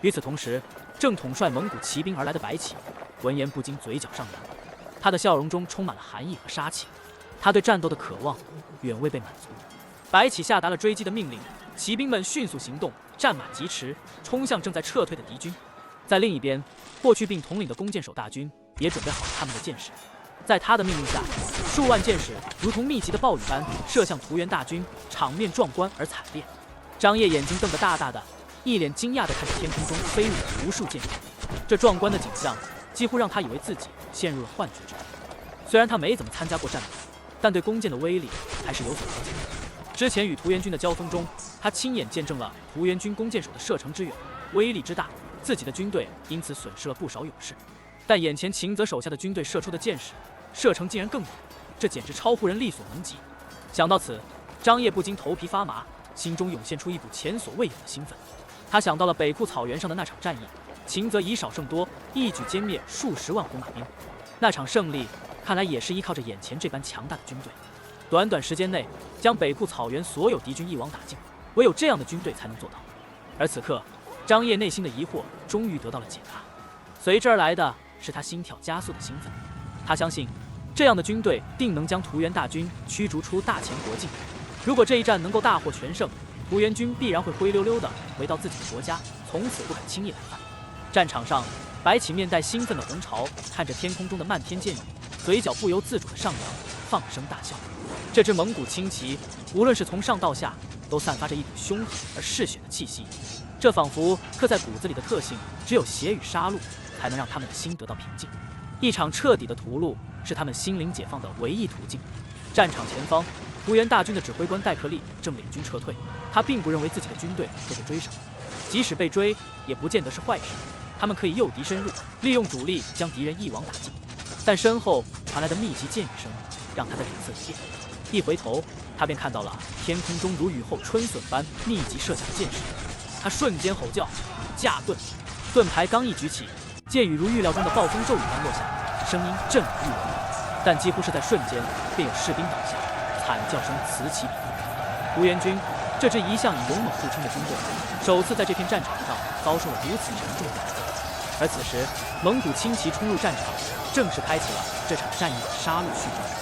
与此同时，正统帅蒙古骑兵而来的白起闻言不禁嘴角上扬，他的笑容中充满了寒意和杀气。他对战斗的渴望远未被满足。白起下达了追击的命令，骑兵们迅速行动，战马疾驰，冲向正在撤退的敌军。在另一边，霍去病统领的弓箭手大军也准备好了他们的箭矢。在他的命令下，数万箭矢如同密集的暴雨般射向屠元大军，场面壮观而惨烈。张掖眼睛瞪得大大的，一脸惊讶地看着天空中飞舞的无数箭矢。这壮观的景象几乎让他以为自己陷入了幻觉之中。虽然他没怎么参加过战斗，但对弓箭的威力还是有所了解。之前与屠元军的交锋中，他亲眼见证了屠元军弓箭手的射程之远，威力之大，自己的军队因此损失了不少勇士。但眼前秦泽手下的军队射出的箭矢射程竟然更远，这简直超乎人力所能及。想到此，张掖不禁头皮发麻，心中涌现出一股前所未有的兴奋。他想到了北库草原上的那场战役，秦泽以少胜多，一举歼灭数十万红马兵。那场胜利看来也是依靠着眼前这般强大的军队。短短时间内将北库草原所有敌军一网打尽，唯有这样的军队才能做到。而此刻，张掖内心的疑惑终于得到了解答，随之而来的是他心跳加速的兴奋。他相信，这样的军队定能将屠元大军驱逐出大前国境。如果这一战能够大获全胜，屠元军必然会灰溜溜地回到自己的国家，从此不敢轻易来犯。战场上，白起面带兴奋的洪潮，看着天空中的漫天箭雨，嘴角不由自主地上扬，放声大笑。这支蒙古轻骑，无论是从上到下，都散发着一股凶狠而嗜血的气息。这仿佛刻在骨子里的特性，只有血与杀戮，才能让他们的心得到平静。一场彻底的屠戮，是他们心灵解放的唯一途径。战场前方，屠元大军的指挥官戴克利正领军撤退，他并不认为自己的军队会被追上，即使被追，也不见得是坏事。他们可以诱敌深入，利用主力将敌人一网打尽。但身后传来的密集箭雨声，让他的脸色一变。一回头，他便看到了天空中如雨后春笋般密集射下的箭矢。他瞬间吼叫：“架盾！”盾牌刚一举起，箭雨如预料中的暴风骤雨般落下，声音震耳欲聋。但几乎是在瞬间，便有士兵倒下，惨叫声此起彼伏。屠元军这支一向以勇猛著称的军队，首次在这片战场上遭受了如此沉重的打击。而此时，蒙古轻骑冲入战场，正式开启了这场战役的杀戮序章。